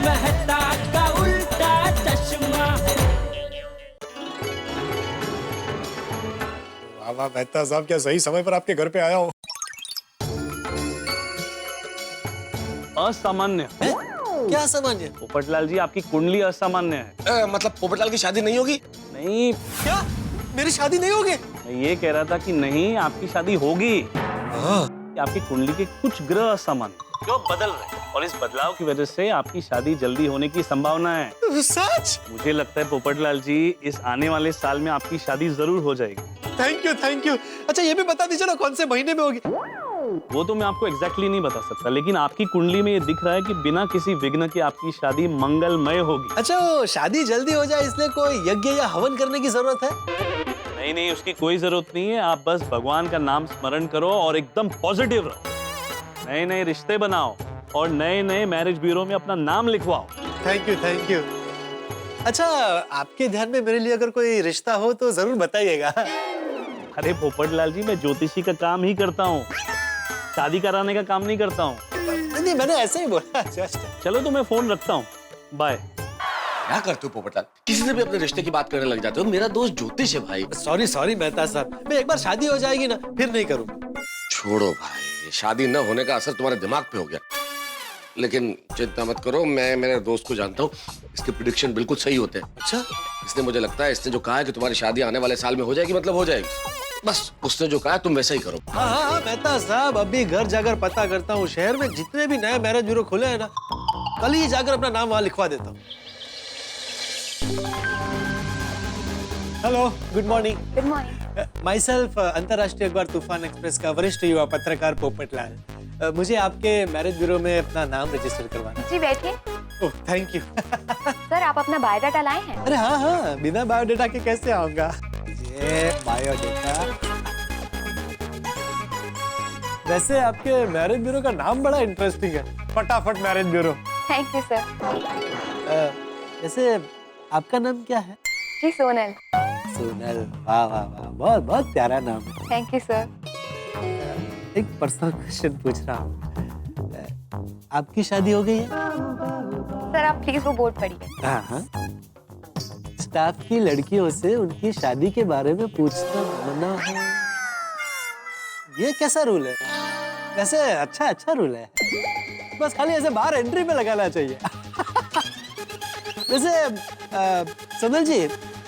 मेहता का उल्टा चश्मा। वाह मेहता साहब, क्या सही समय पर आपके घर पे आया हूँ। असामान्य। क्या असामान्य? पोपटलाल जी, आपकी कुंडली असामान्य है। मतलब पोपटलाल की शादी नहीं होगी? नहीं। क्या मेरी शादी नहीं होगी? मैं ये कह रहा था कि नहीं, आपकी शादी होगी। आपकी कुंडली के कुछ ग्रह असामान्य जो बदल रहे हैं और इस बदलाव की वजह से आपकी शादी जल्दी होने की संभावना है। सच? मुझे लगता है पोपटलाल जी, इस आने वाले साल में आपकी शादी जरूर हो जाएगी। Thank you thank you. अच्छा ये भी बता दीजिए ना कौन से महीने में होगी? वो तो मैं आपको एग्जैक्टली नहीं बता सकता, लेकिन आपकी कुंडली में ये दिख रहा है कि बिना किसी विघ्न के आपकी शादी मंगलमय होगी। अच्छा शादी जल्दी हो जाए इसलिए कोई यज्ञ या हवन करने की जरूरत है? नहीं नहीं, उसकी कोई जरूरत नहीं है। आप बस भगवान का नाम स्मरण करो और एकदम पॉजिटिव रहो। नए नए रिश्ते बनाओ और नए नए मैरिज ब्यूरो में अपना नाम लिखवाओ। Thank you thank you. अच्छा आपके ध्यान में मेरे लिए अगर कोई रिश्ता हो तो जरूर बताइएगा। अरे पोपटलाल जी, मैं ज्योतिषी का काम ही करता हूँ, शादी कराने का काम नहीं करता हूँ। नहीं मैंने ऐसे ही बोला जस्ट। चलो तो मैं फोन रखता हूँ, बाय। क्या करते हो पोपटलाल? किसी से भी अपने रिश्ते की बात करने लग जाते हो। मेरा दोस्त ज्योतिष है भाई। सॉरी सॉरी मेहता साहब, मैं एक बार शादी हो जाएगी ना फिर नहीं करूँगा। छोड़ो भाई, शादी न होने का असर तुम्हारे दिमाग पे हो गया। लेकिन चिंता मत करो, मैं मेरे दोस्त को जानता हूँ, इसके प्रिडिक्शन बिल्कुल सही होते हैं। अच्छा? इसने मुझे लगता है, इसने जो कहा है कि तुम्हारी शादी आने वाले साल में हो जाएगी, मतलब हो जाएगी। बस उसने जो कहा तुम वैसा ही करो। हाँ मेहता साहब, अभी घर जाकर पता करता हूँ। शहर में जितने भी नए मैरिज ब्यूरो खुले हैं ना, कल ही जाकर अपना नाम वहाँ लिखवा देता हूँ। Hello, good morning. Good morning. My self अंतर्राष्ट्रीय अखबार तूफान एक्सप्रेस का वरिष्ठ युवा पत्रकार पोपटलाल। मुझे आपके मैरिज ब्यूरो में अपना नाम रजिस्टर करवाना। जी बैठिए। Oh thank you. सर आप अपना बायोडाटा लाए हैं? अरे हाँ, बिना बायोडाटा के कैसे आऊंगा। ये बायोडाटा। वैसे आपके मैरिज ब्यूरो का नाम बड़ा इंटरेस्टिंग है, फटाफट marriage bureau. Thank you sir. वैसे आपका नाम क्या है? जी सोनल। सोनल, वाह वाह वाह, बहुत बहुत प्यारा नाम है। Thank you sir. एक पर्सनल क्वेश्चन पूछ रहा हूँ, आपकी शादी हो गई है? सर आप प्लीज वो बोर्ड पढ़िए। हाँ। स्टाफ की लड़कियों से उनकी शादी के बारे में पूछना मना है, ये कैसा रूल है? वैसे अच्छा रूल है, बस खाली ऐसे बाहर एंट्री पे लगाना चाहिए। वैसे सोनल जी,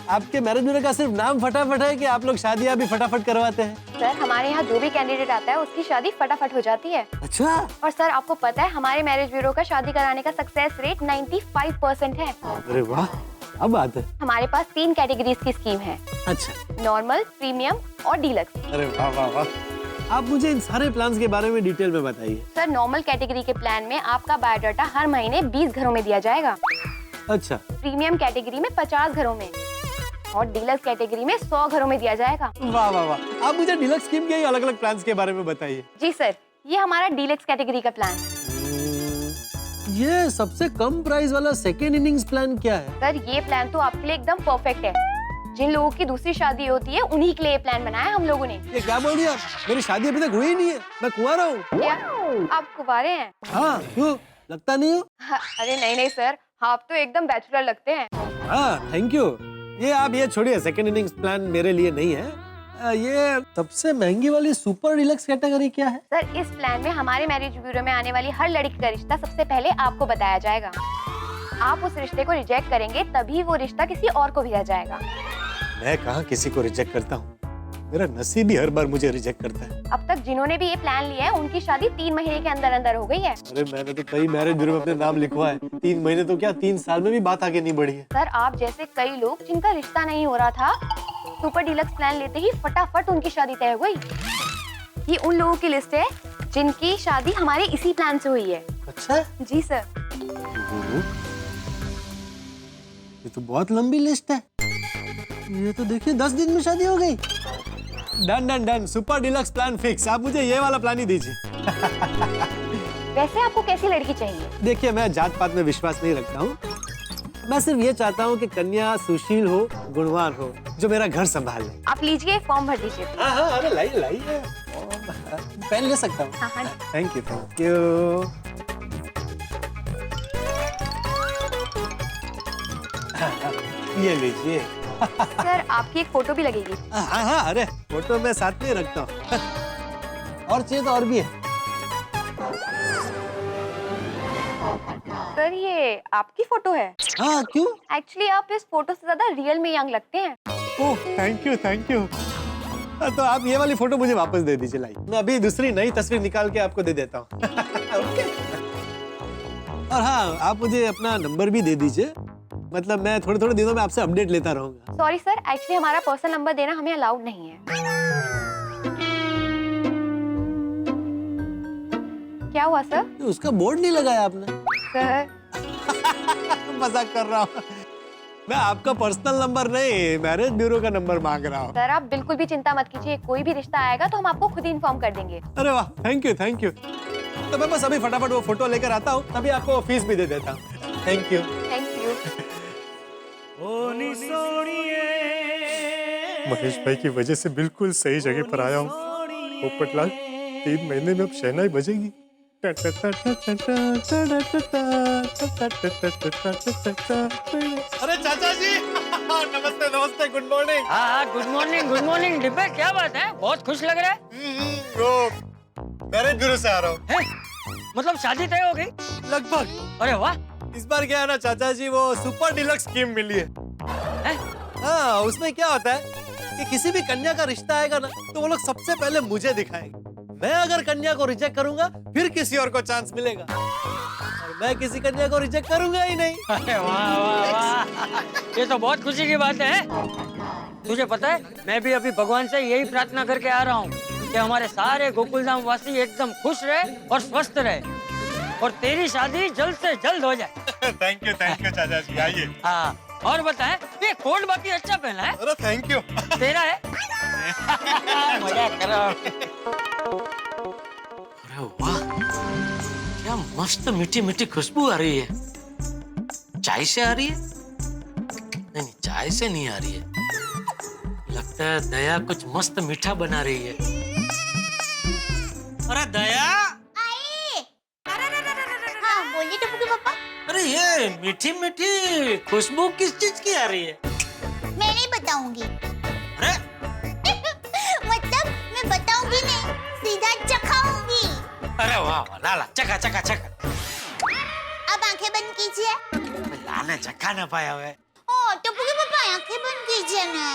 आपके मैरिज ब्यूरो का सिर्फ नाम फटाफट है कि आप लोग शादियां भी फटाफट करवाते हैं? सर हमारे यहाँ जो भी कैंडिडेट आता है उसकी शादी फटाफट हो जाती है। अच्छा। और सर आपको पता है हमारे मैरिज ब्यूरो का शादी कराने का सक्सेस रेट 95% है। अरे वाह, अब बात है। हमारे पास 3 कैटेगरीज की स्कीम है। अच्छा। नॉर्मल, प्रीमियम और डीलक्स। अरे वाह वाह वाह, आप मुझे इन सारे प्लान्स के बारे में डिटेल में बताइए। सर नॉर्मल कैटेगरी के प्लान में आपका बायोडाटा हर महीने 20 घरों में दिया जाएगा। अच्छा। प्रीमियम कैटेगरी में 50 घरों में और डीलक्स कैटेगरी में 100 घरों में दिया जाएगा। वाह वाह वाह, आप मुझे डीलक्स स्कीम के अलग अलग प्लान्स के बारे में बताइए। जी सर, ये हमारा डीलक्स कैटेगरी का प्लान। ये सबसे कम प्राइस वाला सेकेंड इनिंग्स प्लान क्या है? सर ये प्लान तो आपके लिए एकदम परफेक्ट है। जिन लोगों की दूसरी शादी होती है उन्हीं के लिए ये प्लान बनाया हम लोगों ने। ये क्या बोल रही है? मेरी शादी अभी तक हुई ही नहीं है, मैं कुंवारा हूँ। क्या आप कुंवारे हैं? हाँ, क्यों लगता नहीं हो? हाँ, अरे नहीं सर, आप तो एकदम बैचलर लगते हैं। हाँ थैंक यू। ये आप ये छोड़िए, सेकेंड इनिंग्स प्लान मेरे लिए नहीं है। ये सबसे महंगी वाली सुपर डीलक्स कैटेगरी क्या है? सर इस प्लान में हमारे मैरिज ब्यूरो में आने वाली हर लड़की का रिश्ता सबसे पहले आपको बताया जाएगा। आप उस रिश्ते को रिजेक्ट करेंगे तभी वो रिश्ता किसी और को भेजा जाएगा। मैं कहाँ किसी को रिजेक्ट करता हूँ, मेरा नसीब ही हर बार मुझे रिजेक्ट करता है। अब तक जिन्होंने भी ये प्लान लिया है उनकी शादी 3 महीने के अंदर अंदर हो गई है। अरे मैंने तो कई मैरिज ब्यूरो में अपने नाम लिखवा है, 3 महीने तो क्या 3 साल में भी बात आगे नहीं बढ़ी है। सर आप जैसे कई लोग जिनका रिश्ता नहीं हो रहा था, सुपर डीलक्स प्लान लेते ही फटाफट उनकी शादी तय हो गई। ये उन लोगों की लिस्ट है जिनकी शादी हमारे इसी प्लान से हुई है। अच्छा जी सर। ये तो बहुत लंबी लिस्ट है। ये तो देखिए 10 दिन में शादी हो गई। Done done done, super deluxe plan fix. आप मुझे ये वाला प्लान ही दीजिए। वैसे आपको कैसी लड़की चाहिए? देखिए मैं जात पात में विश्वास नहीं रखता हूँ, मैं सिर्फ ये चाहता हूँ कि कन्या सुशील हो, गुणवान हो, जो मेरा घर संभाल ले। आप लीजिए फॉर्म भर दीजिए। हाँ, अरे लाइए। पेन ले सकता हूँ? हाँ। Thank you. ये लीजिए। सर आपकी एक फोटो भी लगेगी। हाँ हाँ, अरे फोटो मैं साथ में रखता हूँ। और चाहिए तो और भी है। सर ये आपकी फोटो है? हाँ क्यों? एक्चुअली आप इस फोटो से ज्यादा रियल में यंग लगते हैं। Oh thank you thank you. तो आप ये वाली फोटो मुझे वापस दे दीजिए। लाई, मैं अभी दूसरी नई तस्वीर निकाल के आपको दे देता हूँ। और हाँ, आप मुझे अपना नंबर भी दे दीजिए, मतलब मैं थोड़े थोड़े दिनों में आपसे अपडेट लेता रहूंगा। सॉरी सर, एक्चुअली हमारा पर्सनल नंबर देना हमें अलाउड नहीं है। क्या हुआ सर? तो उसका बोर्ड नहीं लगाया आपने? सर मजाक कर रहा हूँ मैं। आपका पर्सनल नंबर नहीं, मैरिज ब्यूरो का नंबर मांग रहा हूँ। सर आप बिल्कुल भी चिंता मत कीजिए, कोई भी रिश्ता आएगा तो हम आपको खुद ही इन्फॉर्म कर देंगे। अरे वाह, थैंक यू थैंक यू। तो मैं बस अभी फटाफट वो फोटो लेकर आता हूँ, तभी आपको फीस भी दे देता हूँ। Thank you. Thank you. Mahesh भाई की वजह से बिल्कुल सही जगह पर आया हूँ। पोपटलाल, 3 महीने में अब शहनाई बजेगी। अरे चाचा जी, नमस्ते नमस्ते, गुड मॉर्निंग। हाँ गुड मॉर्निंग डिब्बे, क्या बात है, बहुत खुश लग रहा है। वो मैरिज ब्यूरो से आ रहा हूँ। मतलब शादी तय हो गई? लगभग। अरे वाह। इस बार क्या है ना चाचा जी, वो सुपर डिलक्स स्कीम मिली है। हैं? हाँ, उसमें क्या होता है कि किसी भी कन्या का रिश्ता आएगा ना, तो वो लोग सबसे पहले मुझे दिखाएंगे। मैं अगर कन्या को रिजेक्ट करूंगा, फिर किसी और को चांस मिलेगा, और मैं किसी कन्या को रिजेक्ट करूंगा ही नहीं। अरे वाह वाह वाह, ये तो बहुत खुशी की बात है। तुझे पता है, मैं भी अभी भगवान से यही प्रार्थना करके आ रहा हूँ कि हमारे सारे गोकुलधाम वासी एकदम खुश रहे और स्वस्थ रहे, और तेरी शादी जल्द से जल्द हो जाए। थैंक यू चाचा जी, आइए। हाँ, और बताएं, ये कोट बाकी अच्छा पहना है। अरे थैंक यू। तेरा है? मजाक कर रहा हूं। अरे वाह, क्या मस्त मीठी मीठी खुशबू आ रही है। चाय से आ रही है? नहीं, चाय से नहीं आ रही है। लगता है दया कुछ मस्त मीठा बना रही है। अरे दया! हाँ बोलिए टप्पू के पापा। अरे ये मीठी मीठी खुशबू किस चीज की आ रही है? मैं नहीं बताऊंगी। अरे मतलब मैं बताऊंगी नहीं, सीधा चखाऊंगी। अरे वाह वाह, लाला चखा चखा चखा। अब आंखें बंद कीजिए। लाने चखा ना पाया हुआ है। ओ टप्पू के पापा आंखें बंद कीजिए ना।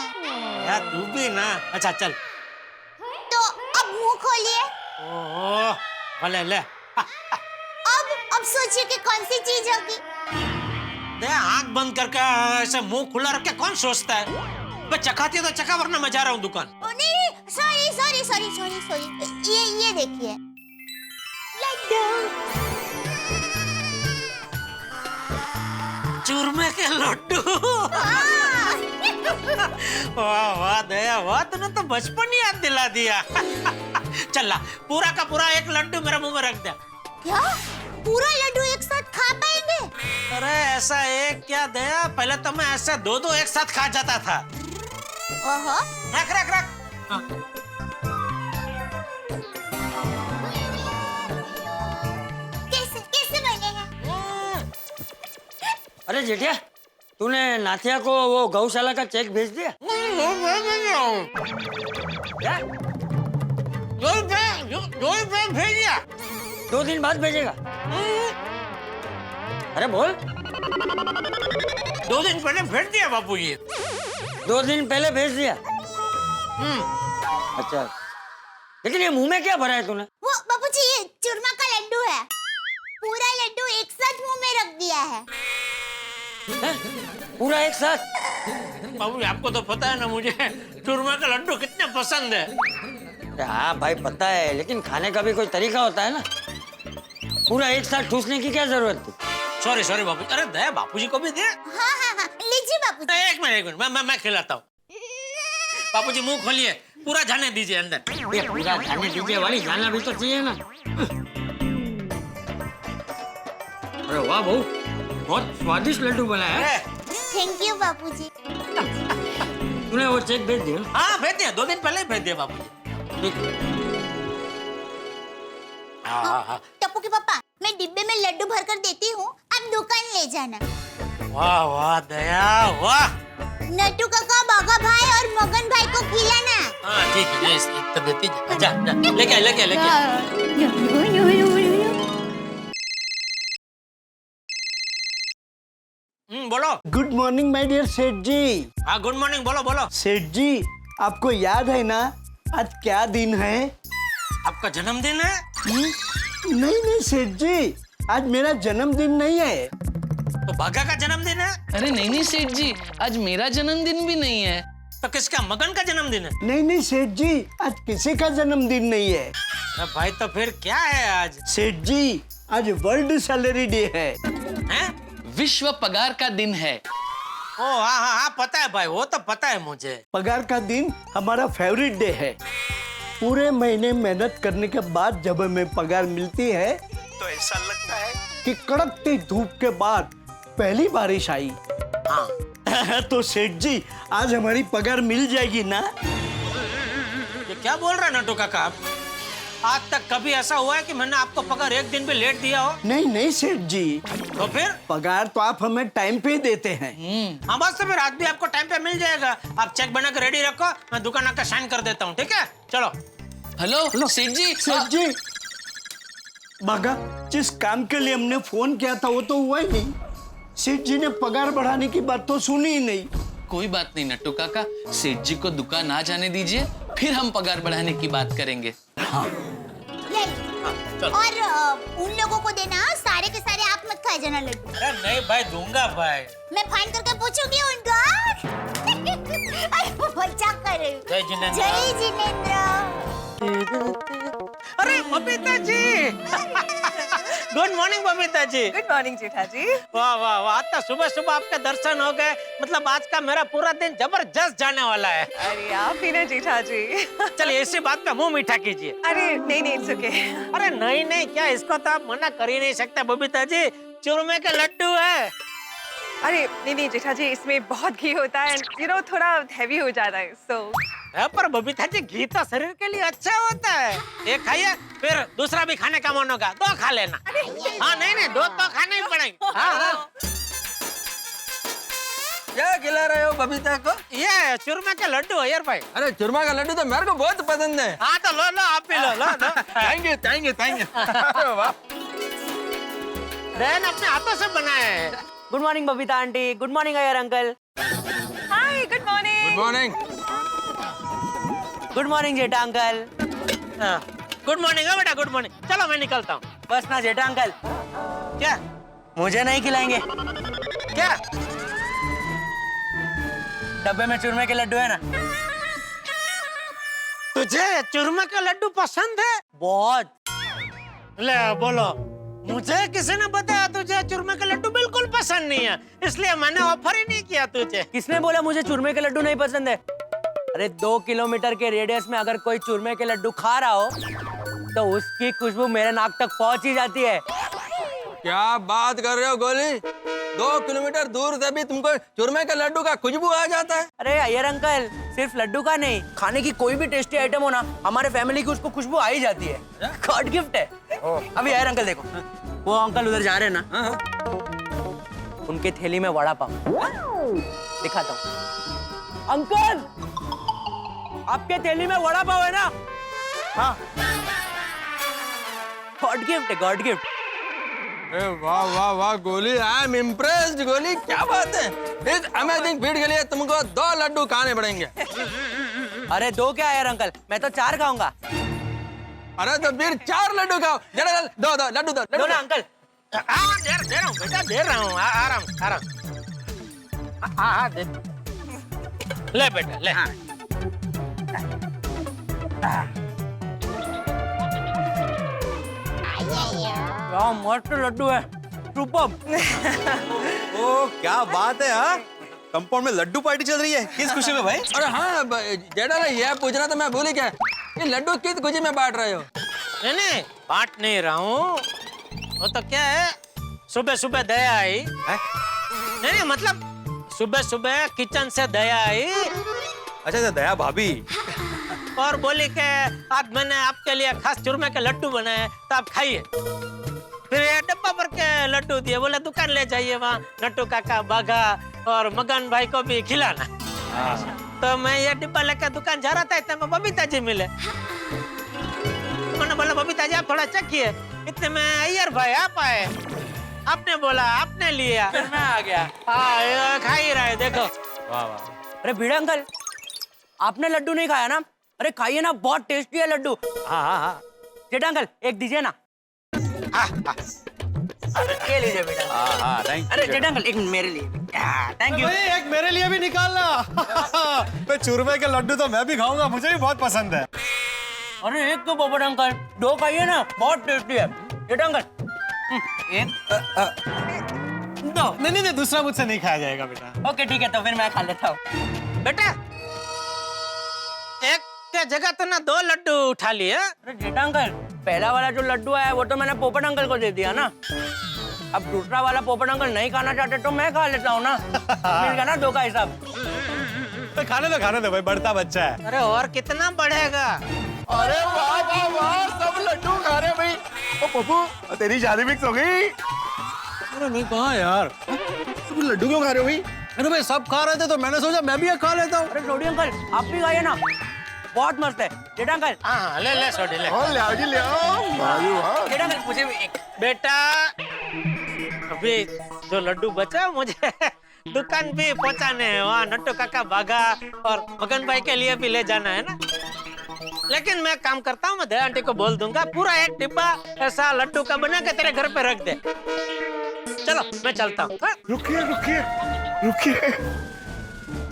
यार तू भी ना। अच्छा चल। तो अब मुंह खोलिए। ओह, भले ले। अब सोचिए कि कौन सी चीज होगी। दया, आंख बंद करके ऐसे मुंह खुला रख के कौन सोचता है? मैं चखाती है तो चखा, वरना मैं जा रहा हूँ दुकान। ओ नहीं, सॉरी ये देखिए, लड्डू। चूरमे के लड्डू। हाँ। वाह वाह दया वाह, तूने तो बचपन ही याद दिला दिया। चल ला, पूरा का पूरा एक लड्डू मेरे मुंह में रख दे। क्या पूरा लड्डू एक साथ खा पाएंगे? अरे ऐसा एक क्या दया, पहले तो मैं ऐसा 2-2 एक साथ खा जाता था। ओहो। रख रख रख। हाँ। कैसे बने हैं? अरे जेठिया, तूने नाथिया को वो गौशाला का चेक भेज दिया? क्या? 2 रुपए भेज दिया। 2 दिन बाद भेजेगा? अरे बोल। 2 दिन पहले भेज दिया बापू जी। 2 दिन पहले भेज दिया? अच्छा, लेकिन ये मुंह में क्या भरा है तूने? वो बापूजी, ये चूरमा का लड्डू है। पूरा लड्डू एक साथ मुंह में रख दिया है। हैं? पूरा एक साथ? बाबू आपको तो पता है ना मुझे चूरमा का लड्डू कितने पसंद है। हाँ भाई पता है, लेकिन खाने का भी कोई तरीका होता है ना। पूरा एक साथ ठूसने की क्या जरूरत थी? सॉरी बापू। अरे दया, बापूजी को भी दे। हाँ लीजिए बापूजी। एक मिनट मैं खिलाता हूँ। बापूजी मुंह खोलिए, पूरा जाने दीजिए अंदर। ये पूरा जाने दीजिए वाली जाना भी तो चाहिए ना। अरे वाह बहू, बहुत स्वादिष्ट लड्डू बनाया है। थैंक यू बापूजी। तूने वो चेक भेज दिया? हाँ भेज दिया, 2 दिन पहले भेज दिया बापूजी। हाँ। टप्पू के पापा, मैं डिब्बे में लड्डू भरकर देती हूँ, आप दुकान ले जाना। वाह वाह दया वाह। नट्टू काका, बागा भाई और मगन भाई को खिलाना। हाँ ठीक है, तो देती जा जा लेके आ, लेके आ, लेके आ। बोलो। गुड मॉर्निंग माय डियर सेठ जी। हाँ गुड मॉर्निंग, बोलो बोलो। सेठ जी, आपको याद है ना आज क्या दिन है? आपका जन्मदिन है? नहीं नहीं सेठ जी, आज मेरा जन्मदिन नहीं है। तो बागा का जन्मदिन है? अरे नहीं नहीं सेठ जी, आज मेरा जन्मदिन भी नहीं है। तो किसका, मगन का जन्मदिन है? नहीं नहीं सेठ जी, आज किसी का जन्मदिन नहीं है। अरे भाई तो फिर क्या है आज? सेठ जी, आज वर्ल्ड सैलरी डे है। हैं? विश्व पगार का दिन है। ओ हाँ हाँ हाँ, पता है भाई, वो तो पता है मुझे। पगार का दिन हमारा फेवरेट डे है। पूरे महीने मेहनत करने के बाद जब हमें पगार मिलती है तो ऐसा लगता है कि कड़कती धूप के बाद पहली बारिश आई। हाँ तो सेठ जी, आज हमारी पगार मिल जाएगी ना? ये क्या बोल रहे हैं नट्टू काका आप? आज तक कभी ऐसा हुआ है कि मैंने आपको पगार एक दिन भी लेट दिया हो? नहीं नहीं सेठ जी, तो फिर पगार तो आप हमें टाइम पे देते हैं। हाँ बस, तो फिर आज भी आपको टाइम पे मिल जाएगा। आप चेक बना कर रेडी रखो, मैं दुकान आकर साइन कर देता हूँ, ठीक है? चलो। हेलो सेठ जी। सेठ जी, बागा, जिस काम के लिए हमने फोन किया था वो तो हुआ ही नहीं। सेठ जी ने पगार बढ़ाने की बात तो सुनी ही नहीं। कोई बात नहीं नट्टू काका, सेठ जी को दुकान आ जाने दीजिए, फिर हम पगार बढ़ाने की बात करेंगे। हाँ। ले और उन लोगों को देना, सारे के सारे आप मत खा जाना लड्डू। अरे नहीं भाई, दूंगा भाई। मैं फाइन करके पूछूंगी उनका। अरे मजाक कर रही हूँ। जय जिनेंद्र। जय जिनेंद्र। अरे Babita ji, good morning Babita ji. Good morning जेठा जी। वाह वाह वाह, आज तो सुबह सुबह आपके दर्शन हो गए। मतलब आज का मेरा पूरा दिन जबरदस्त जाने वाला है। अरे आप ही ना जेठा जी। चलिए इसी बात पे मुंह मीठा कीजिए। अरे नहीं नहीं, इट्स ओके। अरे नहीं नहीं क्या, इसको तो आप मना कर ही नहीं सकते बबीता जी, चूरमे के लड्डू है। अरे नहीं नहीं जेठा जी, इसमें बहुत घी होता है, यू नो थोड़ा हैवी हो जाता है, सो पर बबीता जी, घी तो शरीर के लिए अच्छा होता है। एक खाइए, फिर दूसरा भी खाने का मन होगा, दो खा लेना। हाँ नहीं नहीं, दो तो खाने ही पड़ेंगे। हाँ हाँ। क्या खिला रहे हो बबीता को? ये चूरमा के लड्डू है यार भाई। अरे चूरमा का लड्डू तो मेरे को बहुत पसंद है। हाँ तो लो लो, आप भी लो लो लो। Thank you thank you thank you. वाह, बहन अपने हाथों से बनाए हैं। Good morning Babita aunty. Good morning Iyer uncle. Hi, good morning. Good morning. Good morning Jetha uncle. Good morning है बेटा, गुड मॉर्निंग। चलो मैं निकलता हूँ। बस ना जेठा अंकल, क्या? मुझे नहीं खिलाएंगे? क्या? डब्बे में चूरमे के लड्डू है ना? तुझे चूरमा के लड्डू पसंद है? बहुत। ले बोलो, मुझे किसी ने बताया तुझे चूरमे के लड्डू बिल्कुल पसंद नहीं है, इसलिए मैंने ऑफर ही नहीं किया तुझे। किसने बोला मुझे चूरमे के लड्डू नहीं पसंद है? अरे 2 किलोमीटर के रेडियस में अगर कोई चूरमे के लड्डू खा रहा हो तो उसकी खुशबू मेरे नाक तक पहुंच ही जाती है। क्या बात कर रहे हो गोली? 2 किलोमीटर दूर से भी तुमको चूरमे के लड्डू का खुशबू आ जाता है? अरे अय्यर अंकल, सिर्फ लड्डू का नहीं, खाने की कोई भी टेस्टी आइटम हो ना, हमारे फैमिली की उसको खुशबू आ ही जाती है। गॉड गिफ्ट है। अभी अय्यर अंकल देखो, वो अंकल उधर जा रहे हैं ना, उनके थैली में वड़ा पाव दिखाता हूँ। अंकल, आपके थैली में वड़ा पाव है ना? हाँ, गॉड गिफ्ट है, गॉड गिफ्ट। अरे वाह वाह वाह गोली, आई एम इम्प्रेस्ड गोली, क्या बात है। इस अमेजिंग फीड के लिए तुमको 2 लड्डू खाने पड़ेंगे। अरे 2 क्या यार अंकल, मैं तो 4 खाऊंगा। अरे तो फिर 4 लड्डू खाओ। जरा दो लड्डू दो ना अंकल। दे रहा हूँ बेटा, दे रहा हूँ, आराम। हाँ दे। ले बेटा ले। हाँ। क्या मस्त लड्डू है, सुपर्ब। ओ क्या बात है। हाँ, कंपाउंड में लड्डू पार्टी चल रही है, किस खुशी में भाई? अरे हाँ जेठा, ये पूछ रहा था मैं, भूल ही गया। ये लड्डू किस खुशी में बांट रहे हो? नहीं बांट नहीं रहा हूँ, वो तो क्या है, सुबह सुबह दया आई। नहीं मतलब सुबह सुबह किचन से दया आई। अच्छा दया भाभी। और बोली कि आज मैंने आपके लिए खास चूरमे के लड्डू बनाए, तो आप खाइए। फिर ये डब्बा भर के लड्डू दिए, बोले दुकान ले जाइए, वहाँ नट्टू काका, बाघा और मगन भाई को भी खिलाना। तो मैं ये डिब्बा लेकर दुकान जा रहा था, इतने में बबीता जी मिले। मैंने बोला बबीता जी आप थोड़ा चखिए, इतने में अय्यर भाई आप आए, आपने बोला आपने लिया, फिर मैं आ गया। हाँ खा ही रहा है, देखो। वाह वाह। अरे भिड़े अंकल, आपने लड्डू नहीं खाया ना? अरे खाइए ना, बहुत टेस्टी है लड्डू। हाँ हाँ हाँ। जेठा अंकल एक दीजिए ना। ये लीजिए बेटा। हाँ थैंक अरे जेठा अंकल एक मेरे लिए। Thank you. एक मेरे लिए भी निकालना। तो चूरमे के लड्डू तो मैं भी खाऊंगा, मुझे भी बहुत पसंद है। अरे एक तो पोपट अंकल, दो खाइए ना, बहुत टेस्टी है। जेठा अंकल एक दो। नहीं, दूसरा मुझसे नहीं खाया जाएगा बेटा। ओके ठीक है, तो फिर मैं खा लेता हूँ। बेटा एक के जगह तो ना दो लड्डू उठा लिए। अरे जेठा अंकल, पहला वाला जो लड्डू है वो तो मैंने पोपट अंकल को दे दिया ना। अब दूसरा वाला पोपट अंकल नहीं खाना चाहते तो मैं खा लेता हूँ ना। मिल गया ना दो का हिसाब। तो खाने दो भाई, बढ़ता बच्चा है। अरे और कितना बढ़ेगा? अरे वाह वाह वाह, सब लड्डू खा रहे भाई। ओ पप्पू, तेरी शादी फिक्स हो गई? अरे नहीं कहाँ यार, तुम लड्डू क्यों खा रहे हो भाई? अरे भाई सब खा रहे थे तो मैंने सोचा मैं भी एक खा लेता हूँ। अरे सोडी अंकल आप भी खाइए ना, बहुत मस्त है। जेठा अंकल हाँ ले सोडी ले। ले आओ जी, ले आओ। जेठा अंकल मुझे भी एक। बेटा अभी जो लड्डू बचा मुझे दुकान भी पहुंचाने हैं, वहाँ नट्टू काका, बाघा और मगन भाई के लिए भी ले जाना है ना। लेकिन मैं काम करता हूँ, मैं दया आंटी को बोल दूंगा पूरा एक डिब्बा ऐसा लड्डू का बना के तेरे घर पे रख दे। चलो मैं चलता हूँ। रुकिए,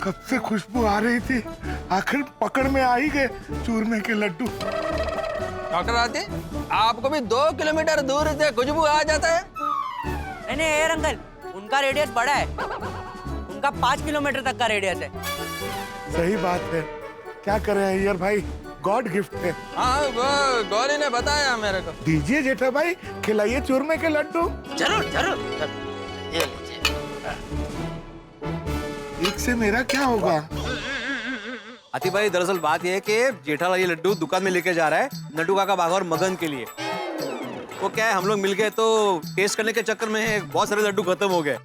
कब से खुशबू आ रही थी, आखिर पकड़ में आ ही गए चूरमे के लड्डू। डॉक्टर आते, आपको भी 2 किलोमीटर दूर से खुशबू आ जाता है? नहीं एयर अंकल, उनका रेडियस बड़ा है, उनका 5 किलोमीटर तक का रेडियस है। सही बात है, क्या करें अय्यर भाई, गॉड गिफ्ट है। हाँ वो गौरी ने बताया मेरे को। दीजिए जेठा भाई, खिलाइए चूरमे के लड्डू। जरूर। एक से मेरा क्या होगा? आती भाई दरअसल बात यह है कि जेठालाल ये लड्डू दुकान में लेके जा रहा है नट्टू काका, बाघा और मगन के लिए। वो क्या है, हम लोग मिल गए तो टेस्ट करने के चक्कर में बहुत सारे लड्डू खत्म हो गए।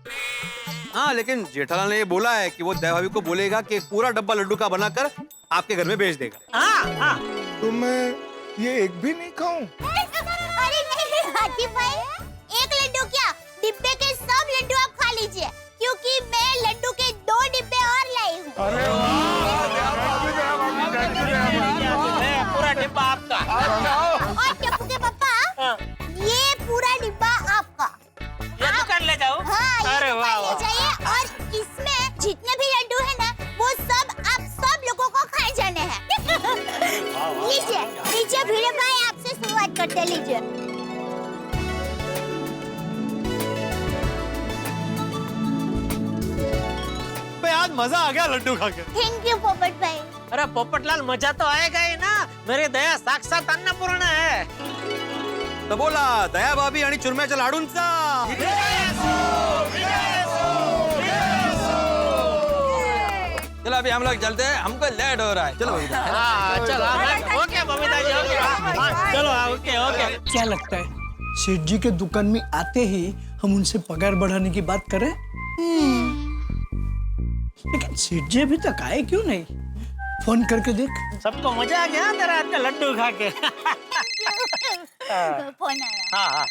हाँ लेकिन जेठालाल ने ये बोला है कि वो दया भाभी को बोलेगा कि पूरा डब्बा लड्डू का बनाकर आपके घर में भेज देगा। हाँ। तो मैं ये एक भी नहीं खाऊं? अरे नहीं हाथी भाई, एक लड्डू क्या, डिब्बे के सब लड्डू आप खा लीजिए, क्योंकि मैं लड्डू के 2 डिब्बे और लाई हूँ। अरे पूरा डिब्बा आपका। और टप्पू के पापा, ये पूरा डिब्बा आपका। ये दुकान ले जाओ। हाँ, अरे वाह ले जाइए, और इसमें जितने भी लड्डू है ना, वो सब आप सब लोगों को खाए जाने हैं। लीजिए भिड़े भाई, आपसे शुरुआत करते, लीजिए। आज मजा आ गया लड्डू खा के। थैंक यू पोपट भाई। अरे पोपटलाल मजा तो आएगा ही ना, मेरी दया साक्षात अन्नपूर्णा है। तो बोला दया भाभी आणि चुरम्याच्या लाडूंचा। चलो अभी हम लोग चलते हैं, हमको लेट हो रहा है। चलो चलो ओके बबीता जी, ओके चलो ओके। क्या लगता है सेठ जी के दुकान में आते ही हम उनसे पगार बढ़ाने की बात करें? लेकिन सेठ जी अभी तक आए क्यों नहीं? फोन करके देख। सबको मजा आ गया तेरा हाथ का लड्डू खा के। फोन आया।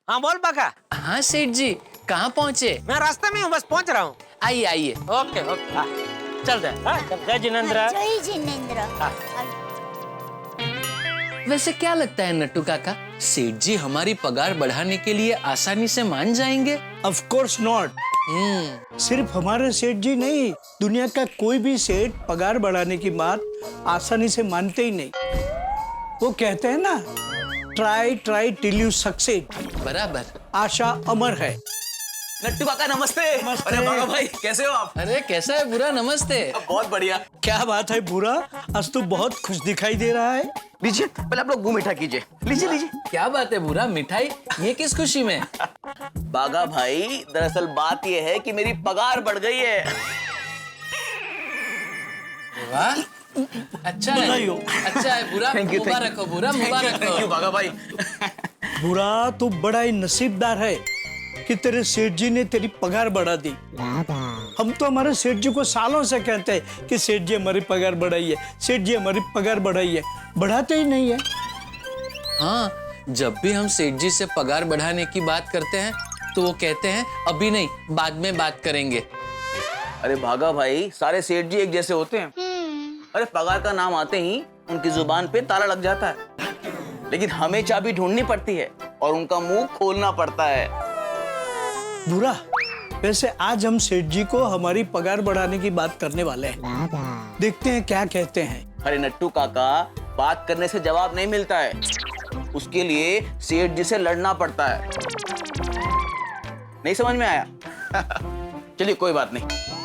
हाँ बोल बाका। हाँ सेठ जी, कहाँ पहुँचे? मैं रास्ते में हूँ, बस पहुँच रहा हूँ। आइए। ओके चल जय जिनेंद्र। जय जिनेंद्र। वैसे क्या लगता है नट्टू काका, सेठ जी हमारी पगार बढ़ाने के लिए आसानी से मान जाएंगे? Of course not. सिर्फ हमारे सेठ जी नहीं, दुनिया का कोई भी सेठ पगार बढ़ाने की बात आसानी से मानते ही नहीं। वो कहते हैं ना, ट्राई टिल यू सक्सीड। बराबर। आशा अमर है। नट्टू काका नमस्ते। अरे बाबा भाई कैसे हो आप? अरे कैसा है बुरा? नमस्ते। बहुत बढ़िया। क्या बात है बुरा, आज तो बहुत खुश दिखाई दे रहा है। लीजिए पहले आप लोग मुंह मीठा कीजिए। लीजिए। क्या बात है बुरा, मिठाई? ये किस खुशी में? बागा भाई दरअसल बात ये है कि मेरी पगार बढ़ गई है। वाह अच्छा है बुरा। थैंक यू मुबारक हो बुरा, मुबारक हो। थैंक यू बागा भाई। बुरा तू बड़ा ही नसीबदार है कि तेरे सेठ जी ने तेरी पगार बढ़ा दी। हम तो हमारे सेठ जी को सालों से कहते हैं कि सेठ जी हमारी पगार बढ़ाई है, सेठ जी हमारी पगार बढ़ाई है, बढ़ाते ही नहीं है। हाँ, जब भी हम सेठ जी से पगार बढ़ाने की बात करते हैं तो वो कहते हैं अभी नहीं, बाद में बात करेंगे। अरे भागा भाई, सारे सेठ जी एक जैसे होते हैं। अरे पगार का नाम आते ही उनकी जुबान पे ताला लग जाता है, लेकिन हमें चाबी ढूंढनी पड़ती है और उनका मुंह खोलना पड़ता है। बुरा, वैसे आज हम सेठ जी को हमारी पगार बढ़ाने की बात करने वाले हैं। देखते हैं क्या कहते हैं। अरे नट्टू काका, बात करने से जवाब नहीं मिलता है, उसके लिए सेठ जी से लड़ना पड़ता है। नहीं समझ में आया? चलिए कोई बात नहीं,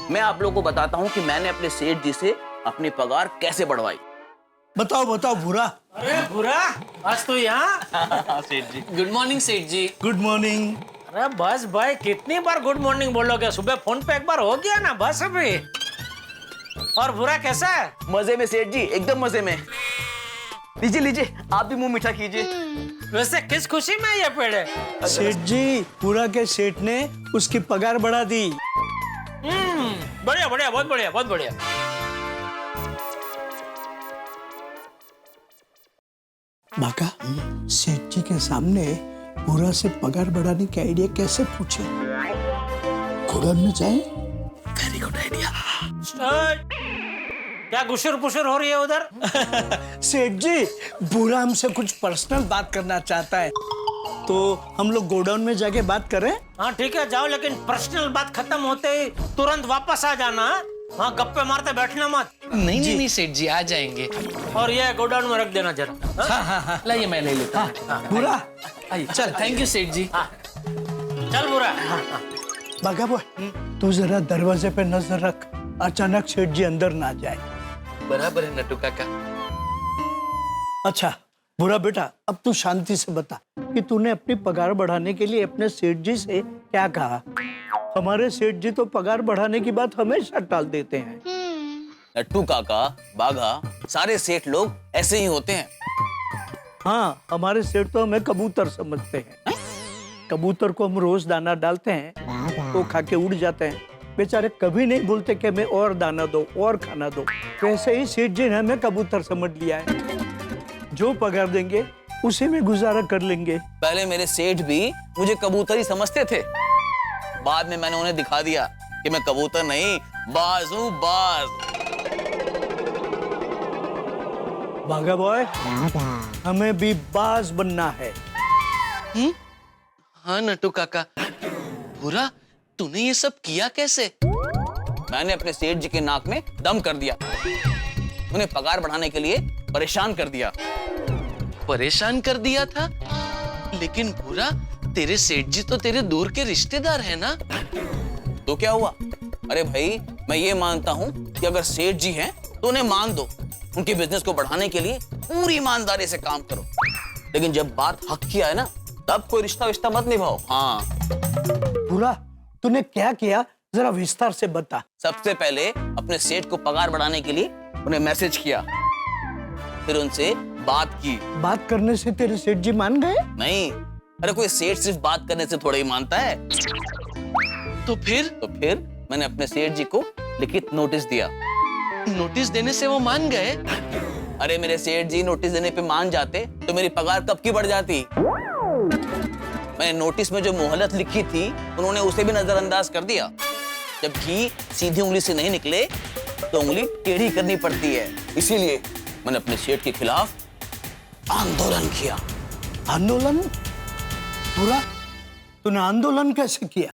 मैं आप लोगों को बताता हूँ कि मैंने अपने सेठ जी से अपनी पगार कैसे बढ़वाई। बताओ बताओ बुरा। अरे बुरा, आज तो यहाँ। सेठ जी गुड मॉर्निंग सेठ जी। Good morning. अरे बस भाई, कितनी बार गुड मॉर्निंग बोलोगे? सुबह फोन पे एक बार हो गया ना, बस अभी। और बुरा कैसा है? मजे में सेठ जी, एकदम मजे में। लीजिए लीजिए, आप भी मुंह मीठा कीजिए। वैसे किस खुशी में ये पेड़ है? सेठ जी, बुरा के सेठ ने उसकी पगार बढ़ा दी। बढ़िया बढ़िया, बहुत बढ़िया, बहुत बढ़िया। बाका, सेठ जी के सामने बुरा से पगार बढ़ाने के आइडिया कैसे पूछे? गोदाम में जाए? Very good idea. क्या गुशर पुशर हो रही है उधर? सेठ जी, बुरा हमसे कुछ पर्सनल बात करना चाहता है, तो हम लोग गोडाउन में जाके बात करें? हाँ ठीक है, जाओ, लेकिन पर्सनल बात खत्म होते ही तुरंत वापस आ जाना। हाँ, गप्पे मारते बैठना मत। नहीं सेठ जी, आ जाएंगे। और ये गोडाउन में रख देना जरा। हाँ, लाइए मैं ले लेता हूँ। बुरा, चल, थैंक यू सेठ जी। चल बुरा। बागा बॉय, तू जरा दरवाजे पे नजर रख, अचानक सेठ जी अंदर ना जाए। बराबर है नट्टू काका। अच्छा बुरा बेटा, अब तू शांति से बता कि तूने अपनी पगार बढ़ाने के लिए अपने सेठ जी से क्या कहा? हमारे सेठ जी तो पगार बढ़ाने की बात हमेशा टाल देते हैं। नट्टू काका, बाघा, सारे सेठ लोग ऐसे ही होते हैं। हाँ, हमारे सेठ तो हमें कबूतर समझते हैं। कबूतर को हम रोज दाना डालते हैं तो खा के उड़ जाते हैं, बेचारे कभी नहीं बोलते कि हमें और दाना दो और खाना दो। वैसे ही सेठ जी ने हमें कबूतर समझ लिया है, जो पगार देंगे उसी में गुजारा कर लेंगे। पहले मेरे सेठ भी मुझे कबूतर ही समझते थे, बाद में मैंने उन्हें दिखा दिया कि मैं कबूतर नहीं, बाज हूँ, बाज। बागा बॉय, हमें भी बाज बनना है। हाँ नट्टू काका। बुरा, तूने ये सब किया कैसे? मैंने अपने सेठ जी के नाक में दम कर दिया, उन्हें पगार बढ़ाने के लिए परेशान कर दिया। परेशान कर दिया था? लेकिन बुरा, तेरे सेठ जी तो तेरे दूर के रिश्तेदार हैं ना? तो क्या हुआ? अरे भाई, मैं ये मानता हूँ कि अगर सेठ जी हैं तो उन्हें मान दो, उनके बिजनेस को बढ़ाने के लिए पूरी ईमानदारी से काम करो, लेकिन जब बात हक की आए ना, तब कोई रिश्ता विश्ता मत निभाओ। हाँ बुरा, तूने क्या किया, जरा विस्तार से बता। सबसे पहले अपने सेठ को पगार बढ़ाने के लिए उन्हें मैसेज किया, फिर उनसे बात की। बात करने से तेरे सेठ जी मान गए? नहीं, अरे कोई सेठ सिर्फ बात करने से थोड़ा ही मानता है। तो फिर मैंने अपने सेठ जी को लिखित नोटिस दिया। नोटिस देने से वो मान गए? अरे मेरे सेठ जी नोटिस देने पे मान जाते तो मेरी पगार कब की बढ़ जाती। मैंने नोटिस में जो मोहलत लिखी थी उन्होंने उसे भी नजरअंदाज कर दिया। जब घी सीधी उंगली से नहीं निकले तो उंगली टेढ़ी करनी पड़ती है, इसीलिए मैंने अपने सेठ के खिलाफ आंदोलन किया। आंदोलन? बुरा, तूने आंदोलन कैसे किया?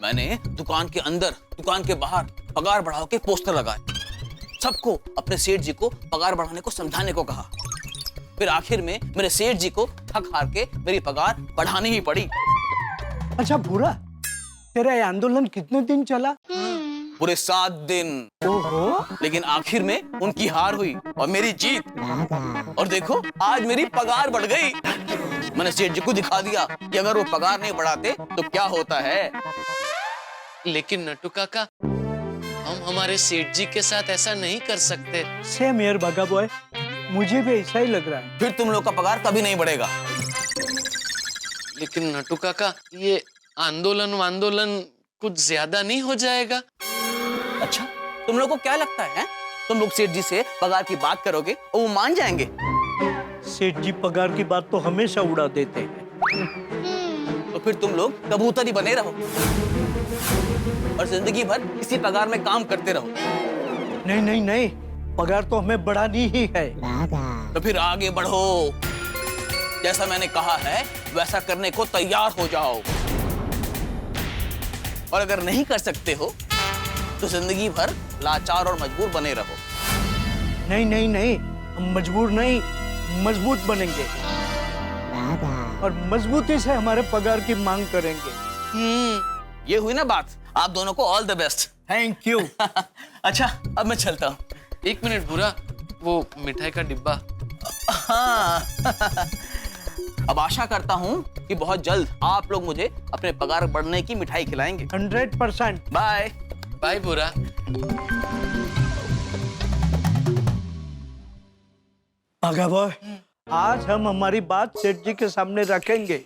मैंने दुकान के अंदर, दुकान के बाहर पगार बढ़ाओ के पोस्टर लगाए, सबको अपने सेठ जी को पगार बढ़ाने को समझाने को कहा। फिर आखिर में मेरे सेठ जी को थक हार के मेरी पगार बढ़ानी ही पड़ी। अच्छा बुरा, तेरा ये आंदोलन कितने दिन चला? पूरे 7 दिन। ओहो। लेकिन आखिर में उनकी हार हुई और मेरी जीत। और देखो, आज मेरी पगार बढ़ गई। मैंने सेठ जी को दिखा दिया कि अगर वो पगार नहीं बढ़ाते तो क्या होता है। लेकिन नट्टू काका, हम हमारे सेठ जी के साथ ऐसा नहीं कर सकते। सेम यार बागा बॉय, मुझे भी ऐसा ही लग रहा है। फिर तुम लोग का पगार कभी नहीं बढ़ेगा। लेकिन नटू काका ये आंदोलन कुछ ज्यादा नहीं हो जाएगा? अच्छा, तुम लोग को क्या लगता है? तुम लोग सेठ जी से पगार की बात करोगे और वो मान जाएंगे? सेठ जी पगार की बात तो हमेशा उड़ा देते हैं। तो फिर तुम लोग कबूतर ही बने रहो और जिंदगी भर इसी पगार में काम करते रहो। नहीं नहीं नहीं, पगार तो हमें बढ़ानी ही है। तो फिर आगे बढ़ो, जैसा मैंने कहा है वैसा करने को तैयार हो जाओ। और अगर नहीं कर सकते हो तो जिंदगी भर लाचार और मजबूर बने रहो। नहीं नहीं नहीं, हम मजबूर नहीं, मजबूत बनेंगे और मजबूती से हमारे पगार की मांग करेंगे। ये हुई ना बात। आप दोनों को all the best. Thank you. अच्छा, अब मैं चलता हूँ। 1 मिनट बुरा, वो मिठाई का डिब्बा। हाँ। अब आशा करता हूँ कि बहुत जल्द आप लोग मुझे अपने पगार बढ़ने की मिठाई खिलाएंगे। 100%। बाय बाय बुरा। भागा बॉय, आज हम हमारी बात सेठ जी के सामने रखेंगे।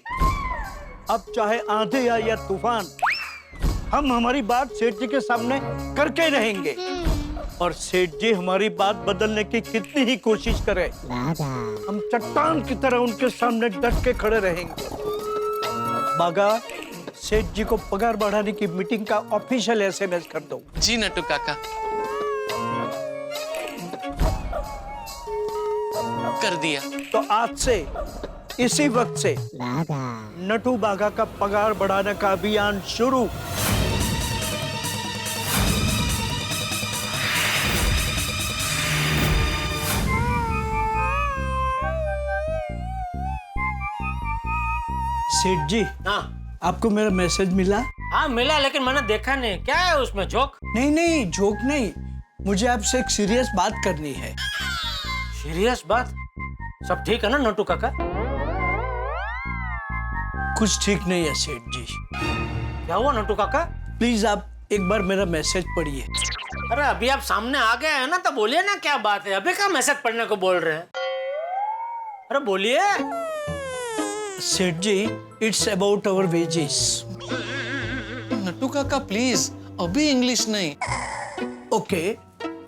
अब चाहे आंधी आए या तूफान, हम हमारी बात सेठ जी के सामने करके रहेंगे। और सेठ जी हमारी बात बदलने की कितनी ही कोशिश करें, हम चट्टान की तरह उनके सामने डट के खड़े रहेंगे। बागा, सेठ जी को पगार बढ़ाने की मीटिंग का ऑफिशियल SMS कर दो। जी नटू काका, कर दिया। तो आज से इसी वक्त से नटू बागा का पगार बढ़ाने का अभियान शुरू। सेठ जी, हाँ आपको मेरा मैसेज मिला? हाँ मिला, लेकिन मैंने देखा नहीं। क्या है उसमें, जोक? नहीं नहीं, जोक नहीं, मुझे आपसे एक सीरियस बात करनी है। सीरियस बात? सब ठीक है ना नटू काका? कुछ ठीक नहीं है सेठ जी। क्या हुआ नटू काका? प्लीज आप एक बार मेरा मैसेज पढ़िए। अरे अभी आप सामने आ गए हैं ना, तो बोलिए ना क्या बात है। अभी क्या मैसेज पढ़ने को बोल रहे हैं? अरे बोलिए। Seth ji, it's about our wages. Natu Kaka please, अभी इंग्लिश नहीं। Okay,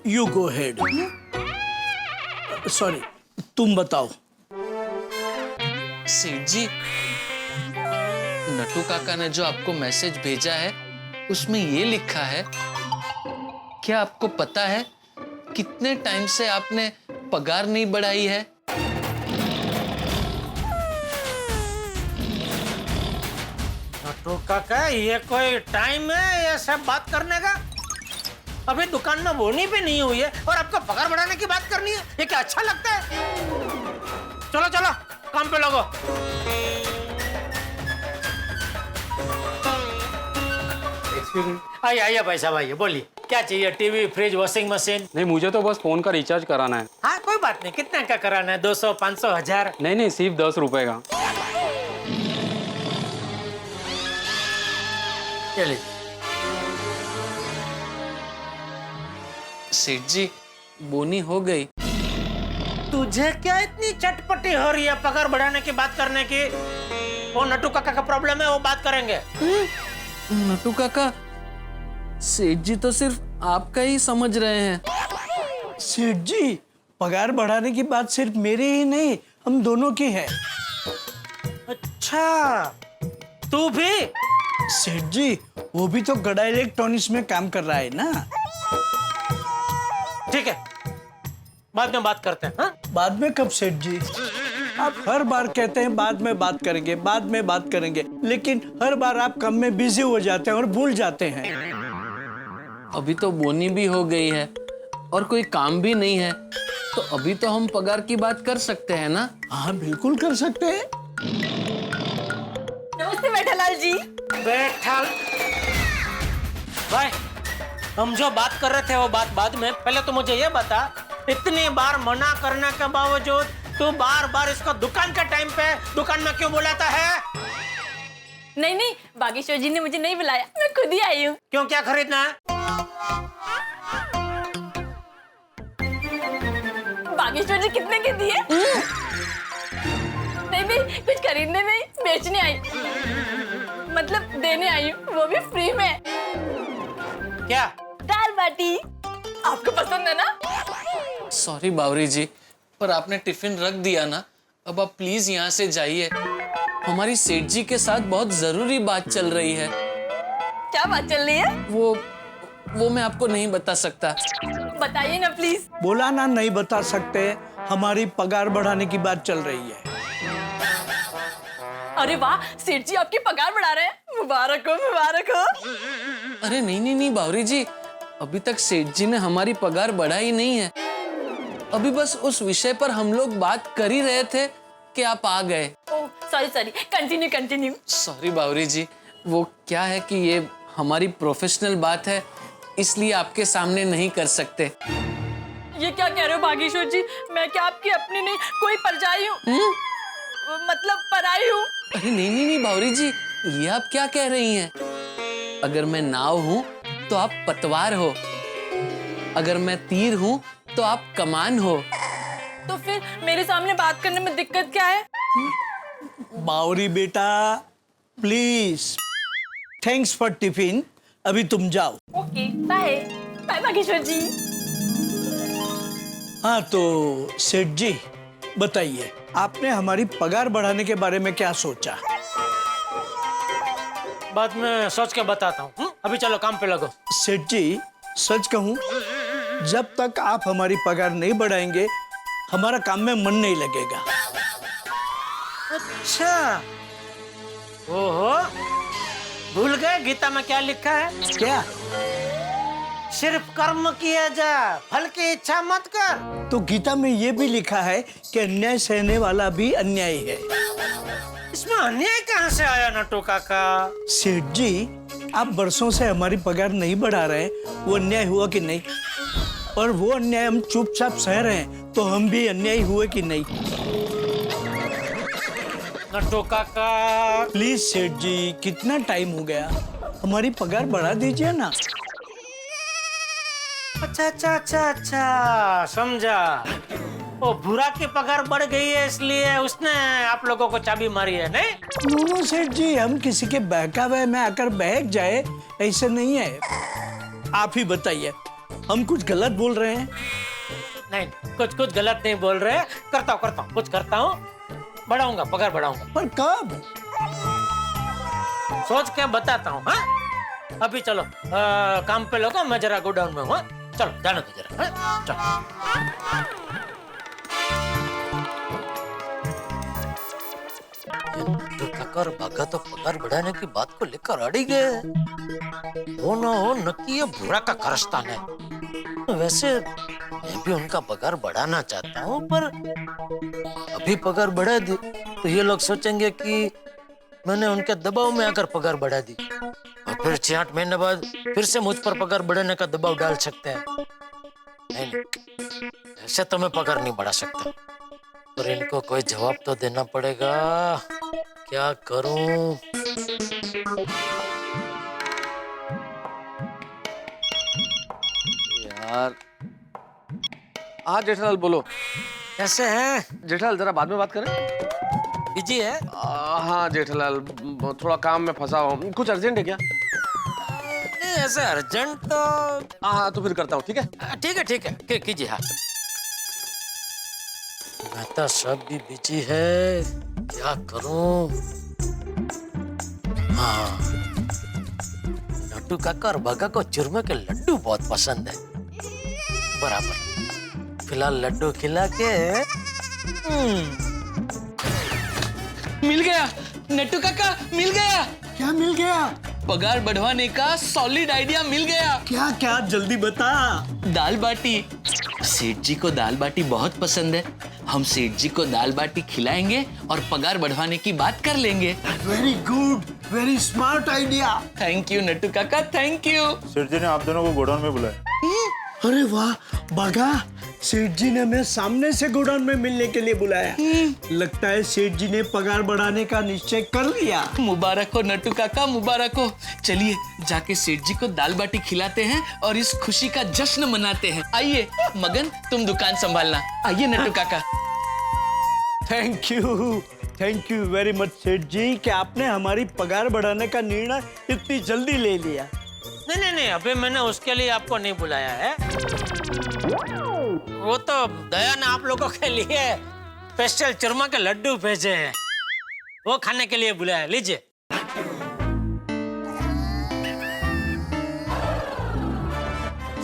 you go ahead. Sorry, तुम बताओ। सेठ जी, नटू काका ने जो आपको मैसेज भेजा है उसमें ये लिखा है, क्या आपको पता है कितने टाइम से आपने पगार नहीं बढ़ाई है? नटू काका, ये कोई टाइम है ये सब बात करने का? अभी दुकान में बोनी भी नहीं हुई है और आपको पगार बढ़ाने की बात करनी है? ये क्या अच्छा लगता है? चलो चलो काम पे लगो। आइए आइए भाई साहब, आइए, बोलिए क्या चाहिए? TV, fridge, washing machine? नहीं, मुझे तो बस फोन का रिचार्ज कराना है। हाँ कोई बात नहीं, कितने का कराना है? 200, 500, 1000? नहीं नहीं, सिर्फ 10 रुपए का। चलिए। सेठ जी, बोनी हो गई। तुझे क्या इतनी चटपटी हो रही है पगार बढ़ाने की बात करने की? वो नटू काका का प्रॉब्लम है, वो बात करेंगे। नटू काका, सेठ जी तो सिर्फ आपका ही समझ रहे हैं। सेठ जी, पगार बढ़ाने की बात सिर्फ मेरी ही नहीं, हम दोनों की है। अच्छा, तू भी? सेठ जी, वो भी तो गड़ा इलेक्ट्रॉनिक्स में काम कर रहा है ना। ठीक है, बाद में बात करते हैं। हाँ? बाद में कब सेठ जी? आप हर बार कहते हैं बाद में बात करेंगे, बाद में बात करेंगे, लेकिन हर बार आप काम में बिजी हो जाते हैं और भूल जाते हैं। अभी तो बोनी भी हो गई है और कोई काम भी नहीं है, तो अभी तो हम पगार की बात कर सकते हैं ना? हाँ बिल्कुल कर सकते हैं। नमस्ते बैठालाल जी। बैठाल भाई, हम जो बात कर रहे थे वो बात बाद में। पहले तो मुझे ये बता, इतनी बार मना करने के बावजूद तू बार बार इसको दुकान के टाइम पे दुकान में क्यों बुलाता है? नहीं नहीं, बागेश्वर जी ने मुझे नहीं बुलाया, मैं खुद ही आई हूँ। क्यों, क्या खरीदना है? बागेश्वर जी कितने के दिए? नहीं नहीं, कुछ खरीदने नहीं, बेचने आई, मतलब देने आई हूँ, वो भी फ्री में। क्या? दाल बाटी। आपको पसंद है ना? सॉरी बावरी जी, पर आपने टिफिन रख दिया ना, अब आप प्लीज यहाँ से जाइए। हमारी सेठ जी के साथ बहुत जरूरी बात चल रही है। क्या बात चल रही है? वो मैं आपको नहीं बता सकता। बताइए ना प्लीज। बोला ना नहीं बता सकते, हमारी पगार बढ़ाने की बात चल रही है। अरे वाह, सेठ जी आपकी पगार बढ़ा रहे हैं, मुबारक हो, मुबारक हो। अरे नहीं बावरी जी, अभी तक सेठ जी ने हमारी पगार बढ़ाई नहीं है। अभी बस उस विषय पर हम लोग बात कर ही रहे थे कि आप आ गए। Oh sorry, continue. सॉरी बावरी जी, वो क्या है कि ये हमारी प्रोफेशनल बात है, इसलिए आपके सामने नहीं कर सकते। ये क्या कह रहे हो बागेश्वर जी? मैं क्या आपकी अपनी नहीं, कोई परजाई हूँ, मतलब पराई हूँ। अरे नहीं बावरी जी, ये आप क्या कह रही हैं? अगर मैं नाव हूँ तो आप पतवार हो, अगर मैं तीर हूँ तो आप कमान हो। तो फिर मेरे सामने बात करने में दिक्कत क्या है? बावरी बेटा प्लीज, थैंक्स फॉर टिफिन, अभी तुम जाओ। ओके बाय बाय बागेश्वर जी। हाँ तो सेठ जी बताइए, आपने हमारी पगार बढ़ाने के बारे में क्या सोचा? बाद में सोच के बताता हूँ, अभी चलो काम पे लगो। सेठ जी सच कहूँ, जब तक आप हमारी पगार नहीं बढ़ाएंगे हमारा काम में मन नहीं लगेगा। अच्छा, ओहो, भूल गए गीता में क्या लिखा है? क्या? सिर्फ कर्म किया जा, फल की इच्छा मत कर। तो गीता में ये भी लिखा है कि अन्याय सहने वाला भी अन्याय है। इसमें अन्याय कहाँ से आया नटू काका? सेठ जी, आप बरसों से हमारी पगार नहीं बढ़ा रहे, वो अन्याय हुआ कि नहीं? और वो अन्याय हम चुपचाप सह रहे हैं, तो हम भी अन्याय हुए कि नहीं? नटू काका प्लीज सेठ जी, कितना टाइम हो गया, हमारी पगार बढ़ा दीजिए ना। अच्छा, समझा। वो भूरा की पगार बढ़ गई है इसलिए उसने आप लोगों को चाबी मारी है, नहीं? नो सेठ जी, हम किसी के बहकावे में आकर बहक जाए ऐसे नहीं है। आप ही बताइए, हम कुछ गलत बोल रहे हैं? नहीं, कुछ गलत नहीं बोल रहे। करता हूँ, कुछ करता हूँ, बढ़ाऊंगा, पगार बढ़ाऊंगा। पर कब? सोच के बताता हूँ। हाँ, अभी चलो काम पे लोगो, मैं जरा गोडाउन में हूँ। चलो जाने दो जरा। चलो। और भगा तो पगार बढ़ाने की बात को लेकर अड़ी गए। हो ना हो नक्की ये बुरा का कारस्तान है। वैसे मैं भी उनका पगार बढ़ाना चाहता हूँ, पर अभी पगार बढ़ा दी तो ये लोग सोचेंगे कि मैंने उनके दबाव में आकर पगार बढ़ा दी, और फिर 6-8 महीने बाद फिर से मुझ पर पगार बढ़ाने का दबाव डाल सकते हैं। नहीं, ऐसे तो मैं पगार नहीं बढ़ा सकता, पर इनको कोई जवाब तो देना पड़ेगा। क्या करूं? यार, हाँ जेठालाल बोलो। कैसे हैं? जेठालाल जरा बाद में बात करें। बिजी है? हाँ जेठालाल, थोड़ा काम में फंसा हूँ। कुछ अर्जेंट है क्या? नहीं ऐसे अर्जेंट तो। हाँ तो फिर करता हूँ, ठीक है? ठीक है, कीजिए। हाँ, मेहता सब भी बिजी है, क्या करूं? हाँ, नट्टू काका और भगा को चूरमे के लड्डू बहुत पसंद है। बराबर, फिलहाल लड्डू खिला के। मिल गया नट्टू काका, मिल गया। क्या मिल गया? पगार बढ़वाने का सॉलिड आइडिया मिल गया। क्या? जल्दी बता। दाल बाटी। सेठ जी को दाल बाटी बहुत पसंद है, हम सेठ जी को दाल बाटी खिलाएंगे और पगार बढ़वाने की बात कर लेंगे। Very good, very smart idea. Thank you Nattu काका, थैंक यू। सेठ जी ने आप दोनों को गोडाउन में बुलाया। अरे वाह बागा, सेठ जी ने हमें सामने से गोडाउन में मिलने के लिए बुलाया। लगता है सेठ जी ने पगार बढ़ाने का निश्चय कर लिया। मुबारक हो नट्टू काका, मुबारक हो। चलिए जाके सेठ जी को दाल बाटी खिलाते हैं और इस खुशी का जश्न मनाते हैं। आइए मगन, तुम दुकान संभालना। आइए नट्टू काका। Thank you. Thank you very much सेठ जी कि आपने हमारी पगार बढ़ाने का निर्णय इतनी जल्दी ले लिया। नहीं, अभी मैंने उसके लिए आपको नहीं बुलाया है। वो तो दया ने आप लोगों के लिए स्पेशल चूरमा के लड्डू भेजे हैं, वो खाने के लिए बुलाया। लीजिए।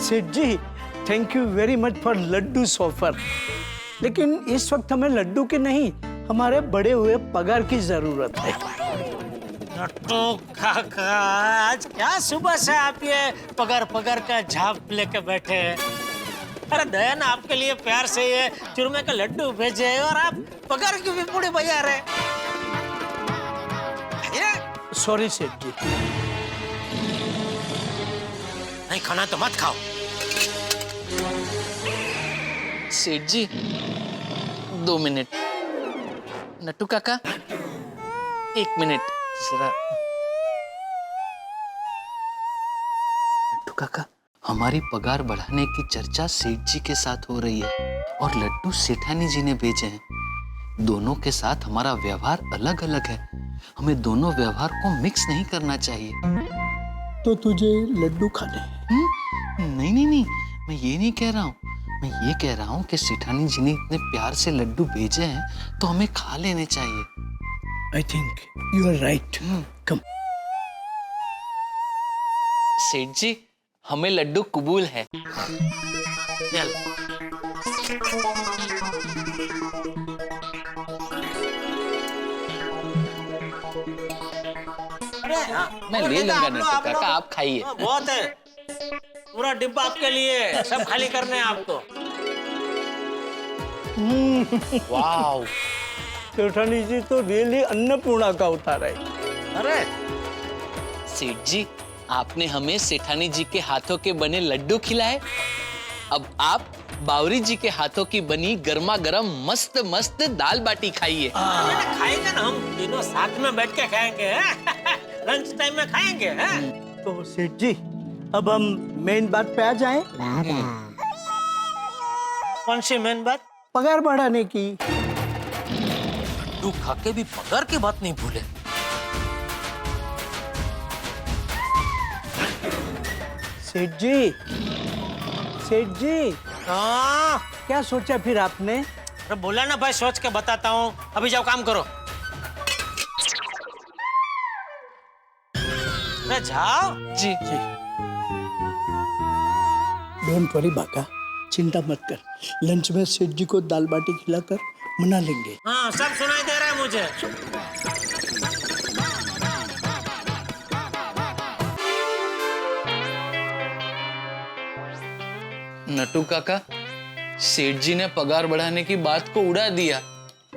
Seth ji thank you very much for laddoo offer, लेकिन इस वक्त हमें लड्डू की नहीं, हमारे बड़े हुए पगार की जरूरत है। नट्टू काका, आज क्या सुबह से आप ये पगार का झाप लेके बैठे हैं? अरे दया ने आपके लिए प्यार से ये चूरमे के लड्डू भेजे हैं और आप पगार की भी पूरी बजा रहे। सॉरी सेठ जी। नहीं खाना तो मत खाओ। सेठ जी 2 मिनट। नट्टू काका 1 मिनट जरा। नट्टू काका, हमारी पगार बढ़ाने की चर्चा सेठ जी के साथ हो रही है और लड्डू सेठानी जी ने भेजे हैं। दोनों के साथ हमारा व्यवहार अलग अलग है, हमें दोनों व्यवहार को मिक्स नहीं करना चाहिए। तो तुझे लड्डू खाने हैं? नहीं, मैं ये नहीं कह रहा हूँ। मैं ये कह रहा हूँ कि सेठानी जी ने इतने प्यार से लड्डू भेजे हैं तो हमें खा लेने चाहिए। I think you are right. Come. Seth ji हमें लड्डू कबूल है। मैं ले लूंगा नट्टू काका, आप खाइए। बहुत है, पूरा डिब्बा आपके लिए, सब खाली करने हैं आपको। वाव, सेठानी जी तो रियली अन्नपूर्णा का अवतार है। अरे सेठ जी, आपने हमें सेठानी जी के हाथों के बने लड्डू खिलाए, अब आप बावरी जी के हाथों की बनी गर्मा गर्म मस्त मस्त दाल बाटी खाइए। खाएंगे ना, हम तीनों साथ में बैठ के खाएंगे। लंच टाइम में खाएंगे। तो सेठ जी अब हम मेन बात पे आ जाएं। कौन सी मेन बात? पगार बढ़ाने की। तू खा के भी पगार की बात नहीं भूले। सेठ जी क्या सोचा फिर आपने? अरे बोला ना भाई, सोच के बताता हूँ। अभी जाओ काम करो। जाओ। जी। डोंट वरी बाका, चिंता मत कर। लंच में सेठ जी को दाल बाटी खिलाकर मना लेंगे। हाँ, सब सुनाई दे रहा है मुझे। नट्टू काका, सेठ जी ने पगार बढ़ाने की बात को उड़ा दिया।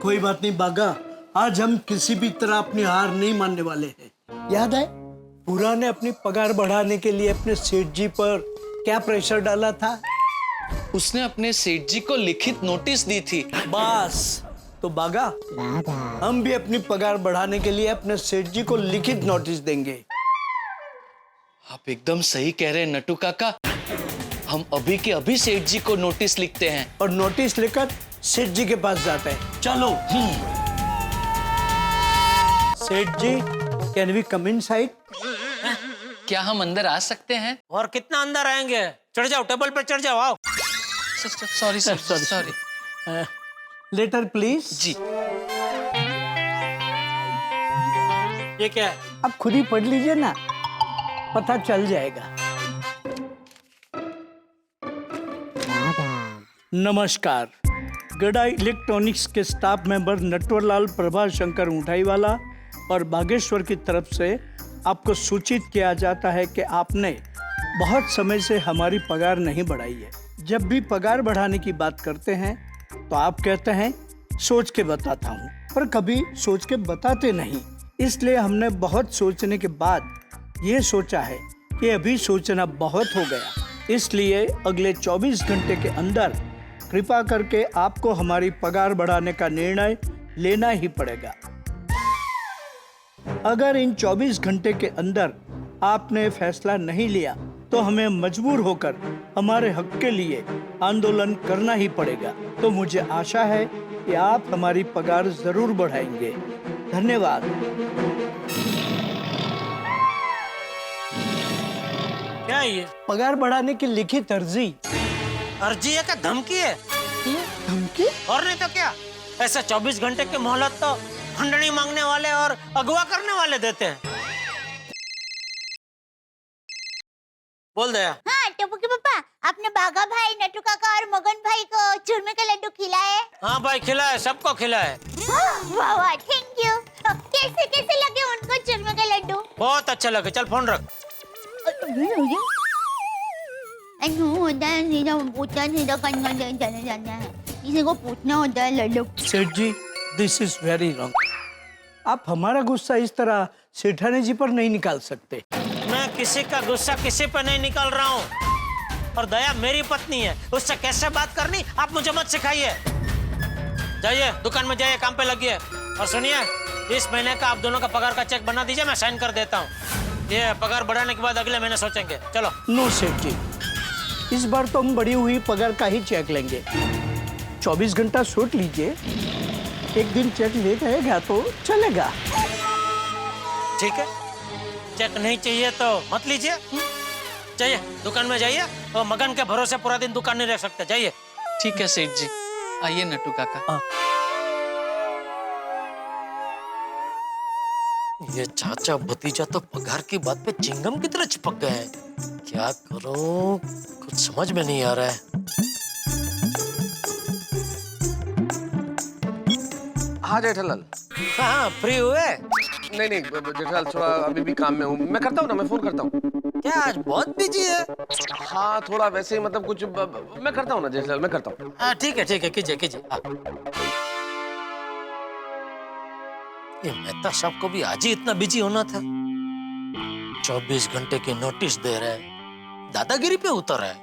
कोई बात नहीं बागा, आज हम किसी भी तरह अपनी हार नहीं मानने वाले हैं। याद है पूरा ने अपनी पगार बढ़ाने के लिए अपने सेठ जी पर क्या प्रेशर डाला था? उसने अपने सेठ जी को लिखित नोटिस दी थी। बस तो बागा, हम भी अपनी पगार बढ़ाने के लिए अपने सेठ जी को लिखित नोटिस देंगे। आप एकदम सही कह रहे हैं नट्टू काका, हम अभी के अभी सेठ जी को नोटिस लिखते हैं और नोटिस लेकर सेठ जी के पास जाते हैं। चलो। सेठ जी, कैन वी कम इनसाइड? क्या हम अंदर आ सकते हैं? और कितना अंदर आएंगे? चढ़ जाओ, टेबल पे चढ़ जाओ। आओ। Sorry sorry. Letter please. जी। ये क्या है? आप खुद ही पढ़ लीजिए ना, पता चल जाएगा। नमस्कार, गड़ा इलेक्ट्रॉनिक्स के स्टाफ मेंबर नटवरलाल प्रभा शंकर ऊंठाईवाला और बागेश्वर की तरफ से आपको सूचित किया जाता है कि आपने बहुत समय से हमारी पगार नहीं बढ़ाई है। जब भी पगार बढ़ाने की बात करते हैं तो आप कहते हैं सोच के बताता हूँ, पर कभी सोच के बताते नहीं। इसलिए हमने बहुत सोचने के बाद ये सोचा है कि अभी सोचना बहुत हो गया, इसलिए अगले 24 घंटे के अंदर कृपा करके आपको हमारी पगार बढ़ाने का निर्णय लेना ही पड़ेगा। अगर इन 24 घंटे के अंदर आपने फैसला नहीं लिया तो हमें मजबूर होकर हमारे हक के लिए आंदोलन करना ही पड़ेगा। तो मुझे आशा है कि आप हमारी पगार जरूर बढ़ाएंगे। धन्यवाद। क्या ये पगार बढ़ाने की लिखित अर्जी। अर्जी है क्या धमकी है? धमकी? और नहीं तो क्या, ऐसे 24 घंटे की मोहलत तो खंडनी मांगने वाले और अगवा करने वाले देते हैं। बोल दया। हाँ टप्पू के पापा, आपने बाघा भाई, नट्टू काका और मगन भाई को चूरमे के लड्डू खिलाए? हाँ भाई खिलाए, सबको खिलाए। वाह वाह, थैंक यू। कैसे कैसे लगे उनको चूरमे के लड्डू? बहुत अच्छा लगे। चल फोन रख। किसी को पूछना होता है लड्डू। सेठ जी, दिस इज वेरी रॉन्ग। आप हमारा गुस्सा इस तरह सेठानी जी पर नहीं निकाल सकते। मैं किसी का गुस्सा किसी पर नहीं निकाल रहा हूँ। और दया मेरी पत्नी है, उससे कैसे बात करनी आप मुझे मत सिखाइए। जाइए दुकान में जाइए, काम पे लगिए। और सुनिए, इस महीने का आप दोनों का पगार का चेक बना दीजिए, मैं साइन कर देता हूँ। ये पगार बढ़ाने के बाद अगले महीने सोचेंगे। चलो। नो सेठ जी, इस बार तो हम बढ़ी हुई पगार का ही चेक लेंगे। 24 घंटा सोच लीजिए, एक दिन चेक लेट आएगा तो चलेगा। ठीक है, चेक नहीं चाहिए तो मत लीजिए। जाइए दुकान में जाइए, और मगन के भरोसे पूरा दिन दुकान नहीं रह सकते। जाइए। ठीक है सेठ जी, आइए नट्टू काका। ये चाचा भतीजा तो पगार की बात पे चिंगम की तरह चिपक गए हैं। क्या करूं, कुछ समझ में नहीं आ रहा है। हाँ जेठालाल। हाँ फ्री हुए? नहीं जेठालाल, थोड़ा अभी भी काम में हूँ। मैं करता हूँ ना, मैं फोन करता हूँ। क्या आज बहुत बिजी है? हाँ थोड़ा वैसे ही, मतलब कुछ मैं करता हूँ ना जेठालाल, मैं करता हूँ। हाँ ठीक है कीजिए कीजिए। ये मेहता साहब को भी आज ही इतना बिजी होना था। 24 घंटे की नोटिस दे रहे हैं, दादागिरी पे उतर है।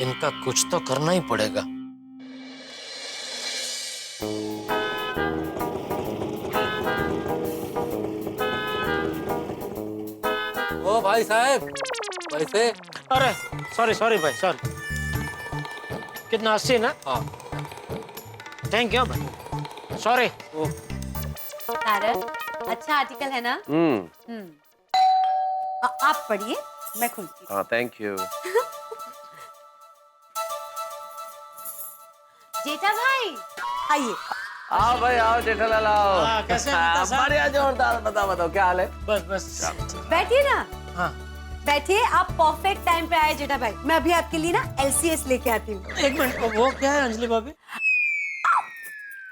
इनका कुछ तो करना ही पड़ेगा। ओ भाई साहब, वैसे। अरे सॉरी भाई, सॉरी। कितना 80 ना? हाँ। थैंक यू भाई, सॉरी। तारक, अच्छा आर्टिकल है ना? आप पढ़िए, मैं खुलती हूँ। हाँ थैंक यू। जेठा भाई आइए। आओ भाई आओ जेठालाल आओ। कैसे हैं? बढ़िया जोरदार। बताओ क्या हाल है? बस बैठिए ना। हाँ बैठिए, आप परफेक्ट टाइम पे आए जेठा भाई। मैं अभी आपके लिए ना LCS लेके आती हूँ। एक मिनट, वो क्या है अंजलि भाभी?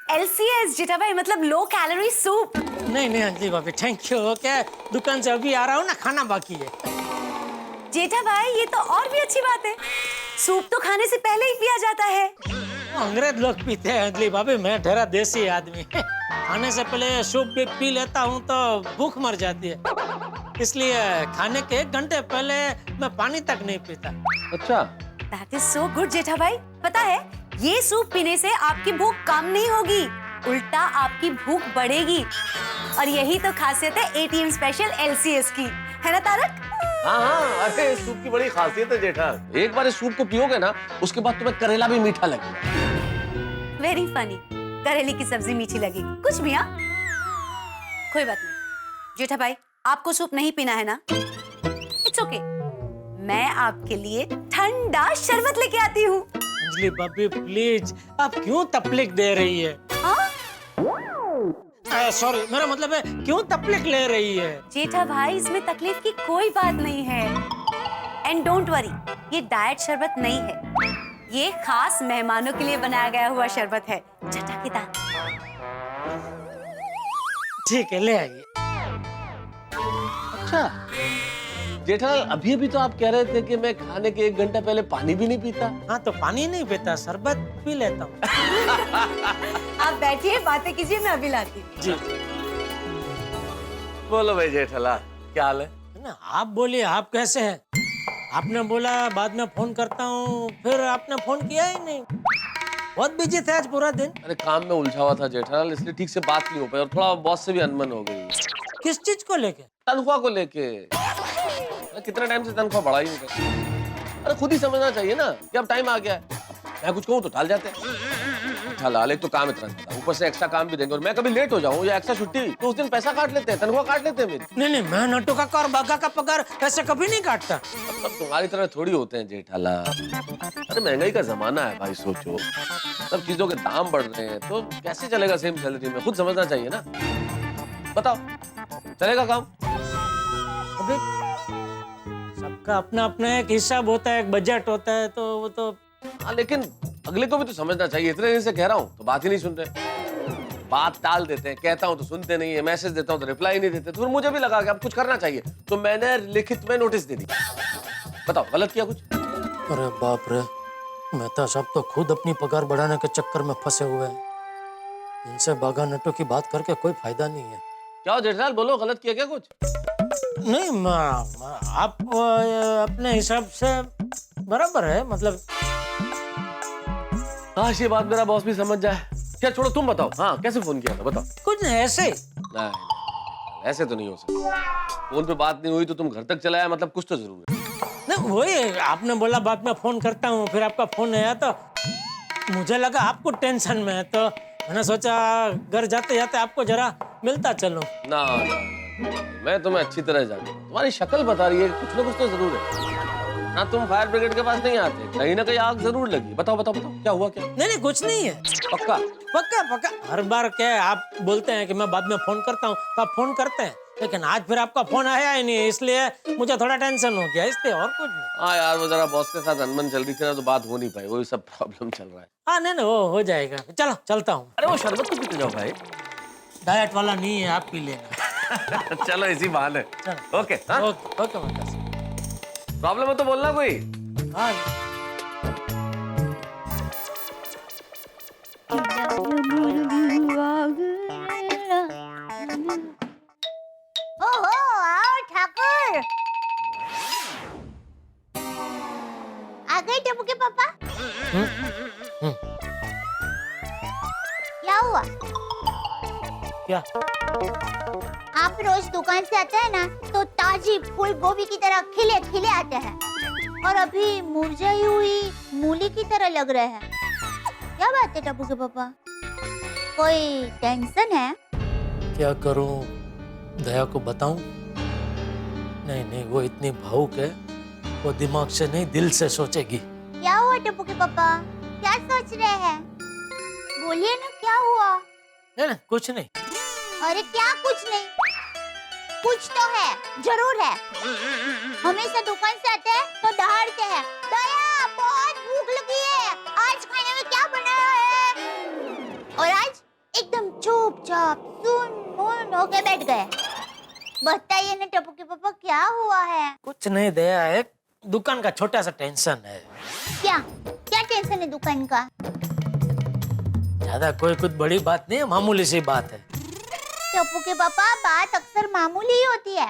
LCS जेठा भाई मतलब लो कैलोरी सूप। नहीं अंजलि भाभी थैंक यू। क्या दुकान से अभी आ रहा हूँ ना, खाना बाकी है। जेठा भाई ये तो और भी अच्छी बात है, सूप तो खाने से पहले ही पिया जाता है। अंग्रेज लोग पीते हैं अंजलि भाभी, मैं ठहरा देसी आदमी। खाने से पहले सूप भी पी लेता हूँ तो भूख मर जाती है, इसलिए खाने के 1 घंटे पहले मैं पानी तक नहीं पीता। अच्छा, That is so good जेठा भाई। पता है ये सूप पीने से आपकी भूख कम नहीं होगी, उल्टा आपकी भूख बढ़ेगी। और यही तो खासियत है ATM स्पेशल LCS की, है ना तारक? हाँ अरे सूप की बड़ी खासियत है जेठा। एक बार इस सूप को पियोगे ना, उसके बाद तुम्हें करेला भी मीठा लगेगा। वेरी फनी, करेले की सब्जी मीठी लगेगी, कुछ भी। हाँ कोई बात नहीं जेठा भाई, आपको सूप नहीं पीना है ना? इट्स ओके, मैं आपके लिए ठंडा शरबत लेके आती हूँ। अंजलि भाभी प्लीज, आप क्यों तकलीफ दे रही है? सॉरी, मेरा मतलब है क्यों तकलीफ ले रही है? जेठा भाई इसमें तकलीफ की कोई बात नहीं है। एंड डोंट वरी, ये डाइट शरबत नहीं है, ये खास मेहमानों के लिए बनाया गया हुआ शरबत है, चटकदार। ठीक है ले आइए। अच्छा जेठालाल, अभी तो आप कह रहे थे कि मैं खाने के 1 घंटा पहले पानी भी नहीं पीता। हाँ तो पानी नहीं पीता, शरबत पी लेता हूँ। आप बैठिए, बातें कीजिए, मैं अभी लाती हूँ। जी बोलो भाई जेठालाल, क्या हाल है? ना आप बोलिए, आप कैसे हैं? आपने बोला बाद में फोन करता हूँ, फिर आपने फोन किया ही नहीं। बहुत बिजी थे आज पूरा दिन। अरे काम में उलझा हुआ था जेठालाल, इसलिए ठीक से बात नहीं हो पाई और थोड़ा बॉस से भी अनबन हो गई। किस चीज को लेके? तनख्वाह को लेके। कितना टाइम से तनख्वाह बढ़ा ही नहीं कर। अरे खुद ही समझना चाहिए ना कि अब टाइम आ गया है। मैं कुछ कहूँ तो टाल जाते हैं। लाल एक तो काम इतना ज्यादा, ऊपर से एक्स्ट्रा काम भी देंगे, और मैं कभी लेट हो जाऊँ या एक्स्ट्रा छुट्टी तो उस दिन पैसा काट लेते हैं, तनख्वाह काट लेते हैं मेरी। नहीं नहीं, मैं नट्टू काका और बागा का पगार ऐसे कभी नहीं काटता। अब तुम्हारी तरह थोड़ी होते हैं जेठालाल। अरे महंगाई का जमाना है भाई, सोचो सब चीजों के दाम बढ़ रहे हैं तो कैसे चलेगा सेम सैलरी में, खुद समझना चाहिए ना। बताओ चलेगा काम? अबे सबका अपना अपना एक हिसाब होता है, एक बजट होता है, तो वो तो हाँ, लेकिन अगले को भी तो समझना चाहिए। इतने दिन से कह रहा हूँ तो बात ही नहीं सुन रहे, बात टाल देते हैं। कहता हूँ तो सुनते नहीं है, मैसेज देता हूँ तो रिप्लाई नहीं देते। तो फिर मुझे भी लगा कि अब कुछ करना चाहिए, तो मैंने लिखित में नोटिस दे दी। बताओ गलत किया कुछ? अरे बाप रे, मेहता साहब तो खुद अपनी पगार बढ़ाने के चक्कर में फंसे हुए हैं। इनसे बागा नट्टू की बात करके कोई फायदा नहीं है। क्या जेठालाल, बोलो गलत किया क्या कुछ? नहीं आप अपने हिसाब से बराबर है, मतलब काश ये बात मेरा बॉस भी समझ जाए। क्या छोड़ो, तुम बताओ। हाँ, कैसे फोन किया था बताओ। कुछ नहीं, ऐसे ही। नहीं, ऐसे तो नहीं हो सकता। फोन पे बात नहीं हुई तो तुम घर तक चला आया, मतलब कुछ तो जरूर है। नहीं वही आपने बोला बाद में फोन करता हूँ, फिर आपका फोन आया तो मुझे लगा आपको टेंशन में है, तो मैंने सोचा घर जाते जाते आपको जरा मिलता चलूं। ना, मैं तुम्हें अच्छी तरह जानता हूं, तुम्हारी शक्ल बता रही है कुछ ना कुछ तो जरूर है। हाँ, तुम फायर ब्रिगेड के पास नहीं आते, कहीं ना कहीं आग जरूर लगी। बताओ बताओ बताओ, क्या हुआ क्या? नहीं नहीं कुछ नहीं है। पक्का पक्का पक्का। हर बार क्या है, आप बोलते हैं कि मैं बाद में फोन करता हूँ तो आप फोन करते हैं, लेकिन आज फिर आपका फोन आया ही नहीं, इसलिए मुझे थोड़ा टेंशन हो गया, इसलिए और कुछ नहीं। हाँ यार, वो जरा बॉस के साथ अनबन चल रही थी ना, तो बात हो नहीं पाई, वही सब प्रॉब्लम चल रहा है। हाँ नहीं वो हो जाएगा। चलो चलता हूँ। अरे वो शरबत तो पीते जाओ भाई। डाइट वाला नहीं है, आप पी लेना। चलो इसी बहाने। Okay okay. प्रॉब्लम है तो बोलना कोई। हाँ। ओहो, आओ ठाकुर। आ गए टप्पू के पापा? क्या हुआ? क्या? आप रोज दुकान से आते हैं ना, तो ताजी फूल गोभी की तरह खिले खिले आते हैं, और अभी मुरझाई हुई मूली की तरह लग रहे हैं। क्या बात है टप्पू के पापा, कोई टेंशन है? क्या करूं, दया को बताऊं? नहीं नहीं, वो इतनी भावुक है, वो दिमाग से नहीं दिल से सोचेगी। क्या हुआ टप्पू के पापा, क्या सोच रहे हैं? बोलिए ना, क्या हुआ? नहीं कुछ नहीं। अरे क्या कुछ नहीं? कुछ तो है, जरूर है। हमेशा दुकान से आते हैं तो दहाड़ते हैं, दया बहुत भूख लगी है, आज खाने में क्या बनाया है? और आज एकदम चुपचाप सुन होके बैठ गए। बताइए ना टप्पू के पापा, क्या हुआ है? कुछ नहीं दया, एक दुकान का छोटा सा टेंशन है। क्या क्या टेंशन है दुकान का? ज्यादा कोई कुछ बड़ी बात नहीं है, मामूली सी बात है। टप्पू के पापा, बात अक्सर मामूली ही होती है,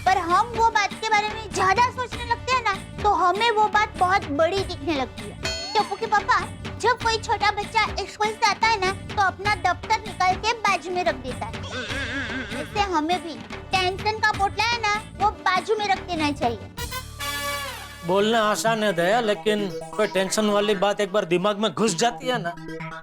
पर हम वो बात के बारे में ज्यादा सोचने लगते हैं ना, तो हमें वो बात बहुत बड़ी दिखने लगती है। टप्पू के पापा, जब कोई छोटा बच्चा स्कूल से आता है ना, तो अपना दफ्तर निकाल के बाजू में रख देता है। जैसे हमें भी टेंशन का पोटला है ना, वो बाजू में रख देना चाहिए। बोलना आसान है दया, लेकिन कोई टेंशन वाली बात एक बार दिमाग में घुस जाती है ना,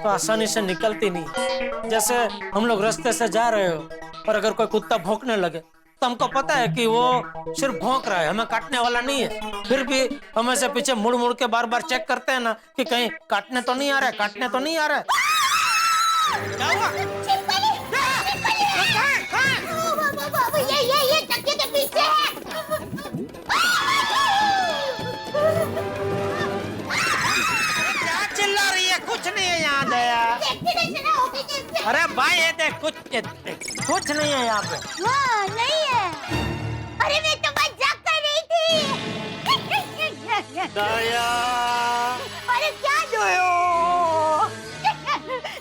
तो आसानी से निकलती नहीं। जैसे हम लोग रास्ते से जा रहे हो और अगर कोई कुत्ता भौंकने लगे, तो हमको पता है कि वो सिर्फ भौंक रहा है, हमें काटने वाला नहीं है, फिर भी हम ऐसे पीछे मुड़ मुड़ के बार बार चेक करते हैं ना कि कहीं काटने तो नहीं आ रहा है, काटने तो नहीं आ रहा है। क्या हुआ? ये तकिए के पीछे है। क्या चिल्ला रही है? कुछ नहीं है यहाँ दया। अरे भाई ये देख, कुछ नहीं है यहाँ पे। हाँ, नहीं है। अरे मैं तो मजाक कर रही थी। दया। अरे क्या दया?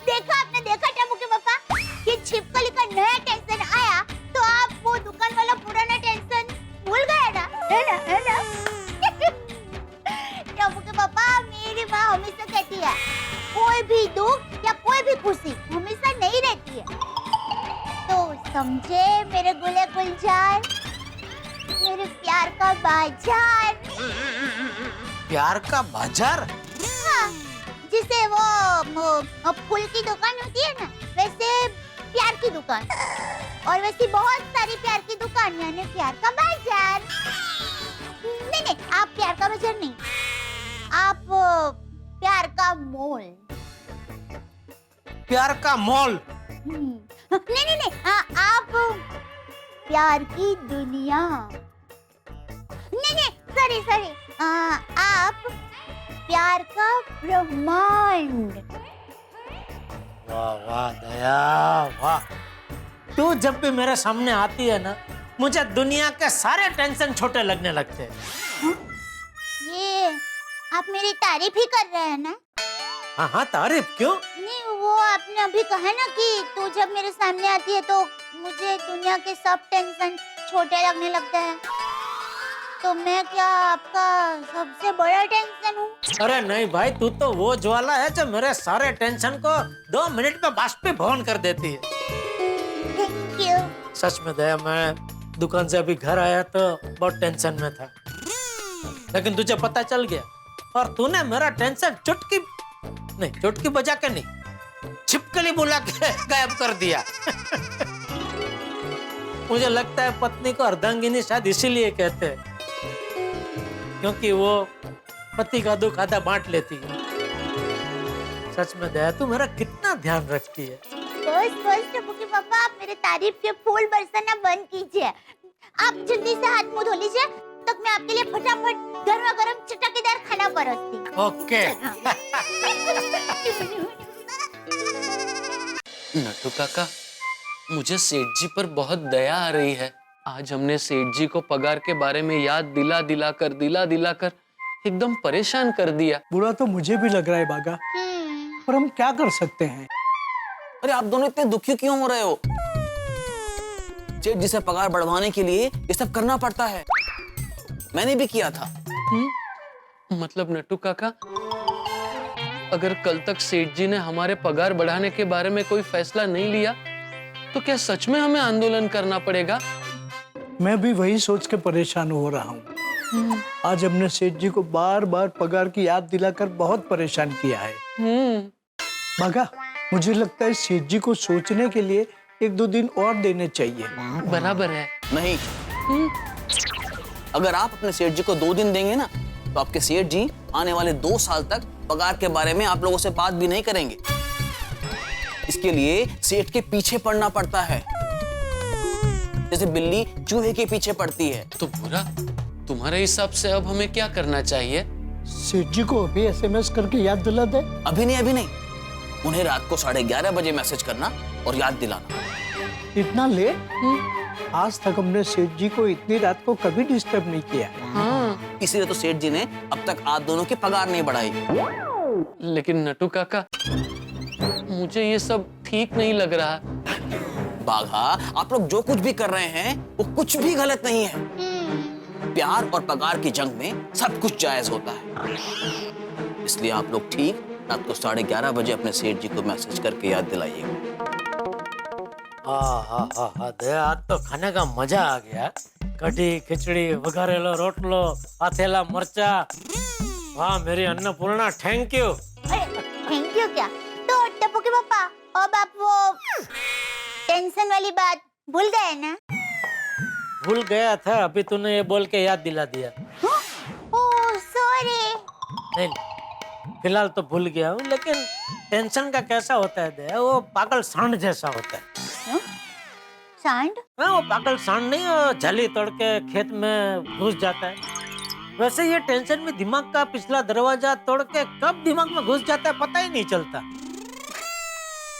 देखा आपने, देखा टप्पू के पापा, ये छिपकली का नया टेंशन आया तो आप वो दुकान वाला पुराना टेंशन भूल गए ना, है ना, है ना? टप्पू के पापा, मेरी माँ हमेशा कहती है, कोई भी दुख या कोई भी खुशी हमेशा नहीं रहती है। तो समझे मेरे गुले गुलजार, मेरे प्यार का बाजार। प्यार का बाजार? हाँ, जिसे वो फूल की दुकान होती है ना, वैसे प्यार की दुकान, और वैसी बहुत सारी प्यार की दुकान, यानी प्यार का बाजार। नहीं, आप प्यार का बाजार नहीं, आप प्यार का मॉल। प्यार का मॉल? नहीं, आप प्यार की दुनिया। नहीं, सॉरी, आप प्यार का ब्रह्मांड। वाह वाह दया, वाह। तू जब भी मेरे सामने आती है ना, मुझे दुनिया के सारे टेंशन छोटे लगने लगते हैं। ये आप मेरी तारीफ ही कर रहे हैं ना? हाँ, तारीफ क्यों? नहीं, वो आपने अभी कहा ना कि तू जब मेरे सामने आती है तो मुझे दुनिया के सब टेंशन छोटे लगने लगते हैं। तो मैं क्या आपका सबसे बड़ा टेंशन हूँ? अरे नहीं भाई, तू तो वो ज्वाला है जो मेरे सारे टेंशन को 2 मिनट में बाष्पीभवन कर देती है। Thank you. सच में दया, मैं दुकान से अभी घर आया तो बहुत टेंशन में था, लेकिन तुझे पता चल गया और तूने मेरा टेंशन चुटकी बजा के नहीं, छिपकली बुला के गायब कर दिया। मुझे लगता है पत्नी को अर्धांगिनी शायद इसीलिए कहते हैं, क्योंकि वो पति का दुख आधा बांट लेती है। सच में दया, तू मेरा कितना ध्यान रखती है। बस टप्पू पापा, आप मेरे तारीफ के फूल बरसाना बंद कीजिए। आप जल्दी से हाथ मुंह धो लीजिए, तब मैं आपके लिए फटाफट गर्मा गर्म चटकेदार खाना परोसती हूँ। ओके। नट्टू काका, मुझे सेठ जी पर बहुत दया आ रही है। आज हमने सेठ जी को पगार के बारे में याद दिला कर एकदम परेशान कर दिया। बुरा तो मुझे भी लग रहा है बागा, पर हम क्या कर सकते हैं? अरे आप दोनों इतने दुखी क्यों हो रहे हो? सेठ जी से पगार बढ़वाने के लिए ये सब करना पड़ता है। मैंने भी किया था। मतलब नट्टू काका, अगर कल तक सेठ जी ने हमारे पगार बढ़ाने के बारे में कोई फैसला नहीं लिया तो क्या सच में हमें आंदोलन करना पड़ेगा? मैं भी वही सोच के परेशान हो रहा हूँ। आज हमने सेठ जी को बार बार पगार की याद दिलाकर बहुत परेशान किया है। बागा, मुझे लगता है सेठ जी को सोचने के लिए 1-2 दिन और देने चाहिए। बराबर है। नहीं, अगर आप अपने सेठ जी को 2 दिन देंगे ना, तो आपके सेठ जी आने वाले 2 साल तक पगार के बारे में आप लोगों से बात भी नहीं करेंगे। इसके लिए सेठ के पीछे पड़ना पड़ता है, जैसे बिल्ली चूहे के पीछे पड़ती है। तो बुरा, तुम्हारे हिसाब से अब हमें क्या करना चाहिए? सेठ जी को अभी SMS करके याद दिला दे। अभी नहीं, उन्हें रात को 11:30 बजे मैसेज करना और याद दिलाना। इतना लेट? आज तक हमने सेठ जी को इतनी रात को कभी डिस्टर्ब नहीं किया। इसीलिए तो सेठ जी ने अब तक आप दोनों की पगार नहीं बढ़ाई। लेकिन नट्टू काका, मुझे ये सब ठीक नहीं लग रहा। बाघा, आप लोग जो कुछ भी कर रहे हैं वो कुछ भी गलत नहीं है। प्यार और पगार की जंग में सब कुछ जायज होता है। इसलिए आप लोग ठीक रात को 11:30 बजे अपने सेठ जी को मैसेज करके याद दिलाइएगा। दया, आज तो खाने का मजा आ गया। कढ़ी, खिचड़ी, वघारेलो रोटलो, आथेला मरचा। वाह मेरी Annapurna, thank you. Thank you क्या? तो टप्पू के पापा, अब आप वो टेंशन वाली बात भूल गए ना? भूल गया था, अभी तूने ये बोल के याद दिला दिया। Oh sorry. नहीं, फिलहाल तो भूल गया हूँ, लेकिन टेंशन का कैसा होता है दया, वो पागल सांड जैसा होता है। सांड? हाँ, वो पागल सांड नहीं, वो झली तोड़ के खेत में घुस जाता है। वैसे ये टेंशन में दिमाग का पिछला दरवाजा तोड़ के कब दिमाग में घुस जाता है पता ही नहीं चलता।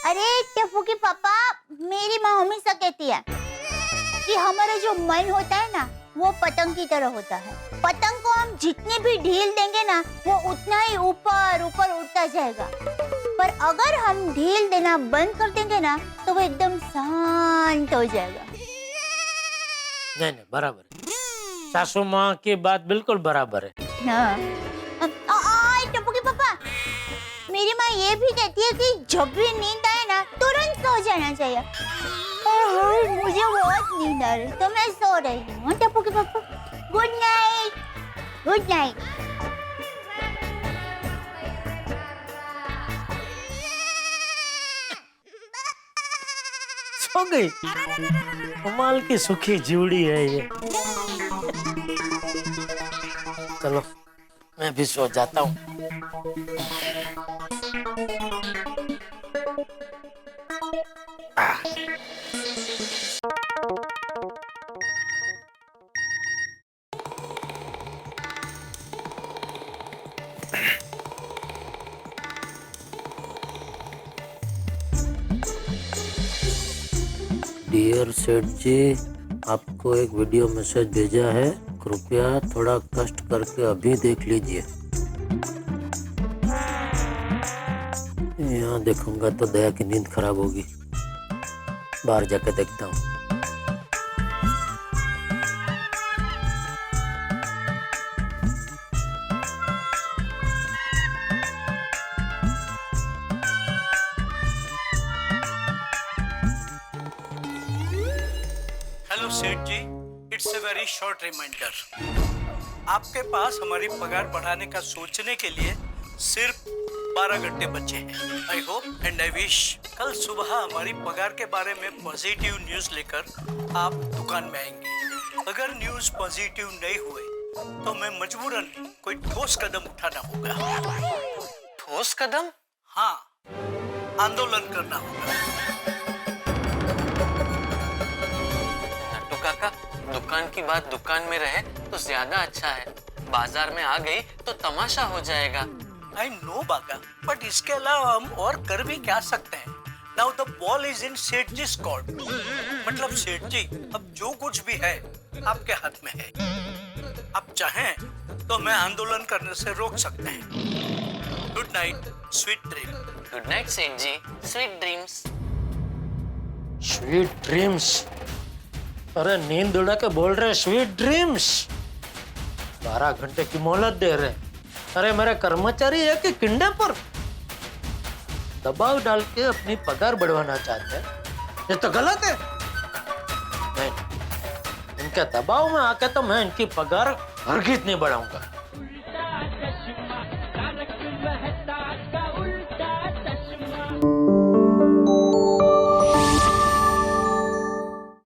अरे टप्पू के पापा, मेरी माँ हमेशा कहती है कि हमारा जो मन होता है ना, वो पतंग की तरह होता है। पतंग को हम जितने भी ढील देंगे ना, वो उतना ही ऊपर ऊपर उड़ता जाएगा। पर अगर हम ढील देना बंद कर देंगे ना, तो वो एकदम शांत हो जाएगा। नहीं, बराबर है। सासू माँ की बात बिल्कुल बराबर है। हाँ। टप्पू के पापा, मेरी माँ ये भी कहती है कि जब भी नींद आए ना, तुरंत सो जाना चाहिए। मुझे बहुत नींद आ रही, तो मैं सो रही हूँ। टप्पू के पापा, गुड नाइट, गुड नाइट। सो गई। कमाल की सुखी जीवड़ी है ये। चलो मैं भी सो जाता हूँ। डियर सेठ जी, आपको एक वीडियो मैसेज भेजा है, कृपया थोड़ा कष्ट करके अभी देख लीजिए। यहाँ देखूंगा तो दया की नींद खराब होगी, बाहर जाके देखता हूँ। Hello Seth ji, it's a very short reminder. आपके पास हमारी पगार बढ़ाने का सोचने के लिए सिर्फ 12 घंटे बचे हैं। I hope and I wish कल सुबह हमारी पगार के बारे में पॉजिटिव न्यूज लेकर आप दुकान में आएंगे। अगर न्यूज पॉजिटिव नहीं हुए तो मैं मजबूरन कोई ठोस कदम उठाना होगा। ठोस कदम? हाँ, आंदोलन करना होगा। काका, दुकान की बात दुकान में रहे तो ज्यादा अच्छा है, बाजार में आ गई तो तमाशा हो जाएगा। आई नो बाका, बट इसके अलावा हम और कर भी क्या सकते हैं? Now the ball is in सेठ जी कोर्ट। मतलब सेठ जी, अब जो कुछ भी है आपके हाथ में है। आप चाहें तो मैं आंदोलन करने से रोक सकते हैं। Good night, sweet dream. Good night सेठ जी, स्वीट ड्रीम्स। Sweet dreams? अरे नींद उड़ा के बोल रहे स्वीट ड्रीम्स। 12 घंटे की मोहलत दे रहे। अरे मेरे कर्मचारी है कि किंडे पर दबाव डाल के अपनी पगार बढ़वाना चाहते हैं, ये तो गलत है। नहीं, इनके दबाव में आके तो मैं इनकी पगार हरगिज नहीं बढ़ाऊंगा।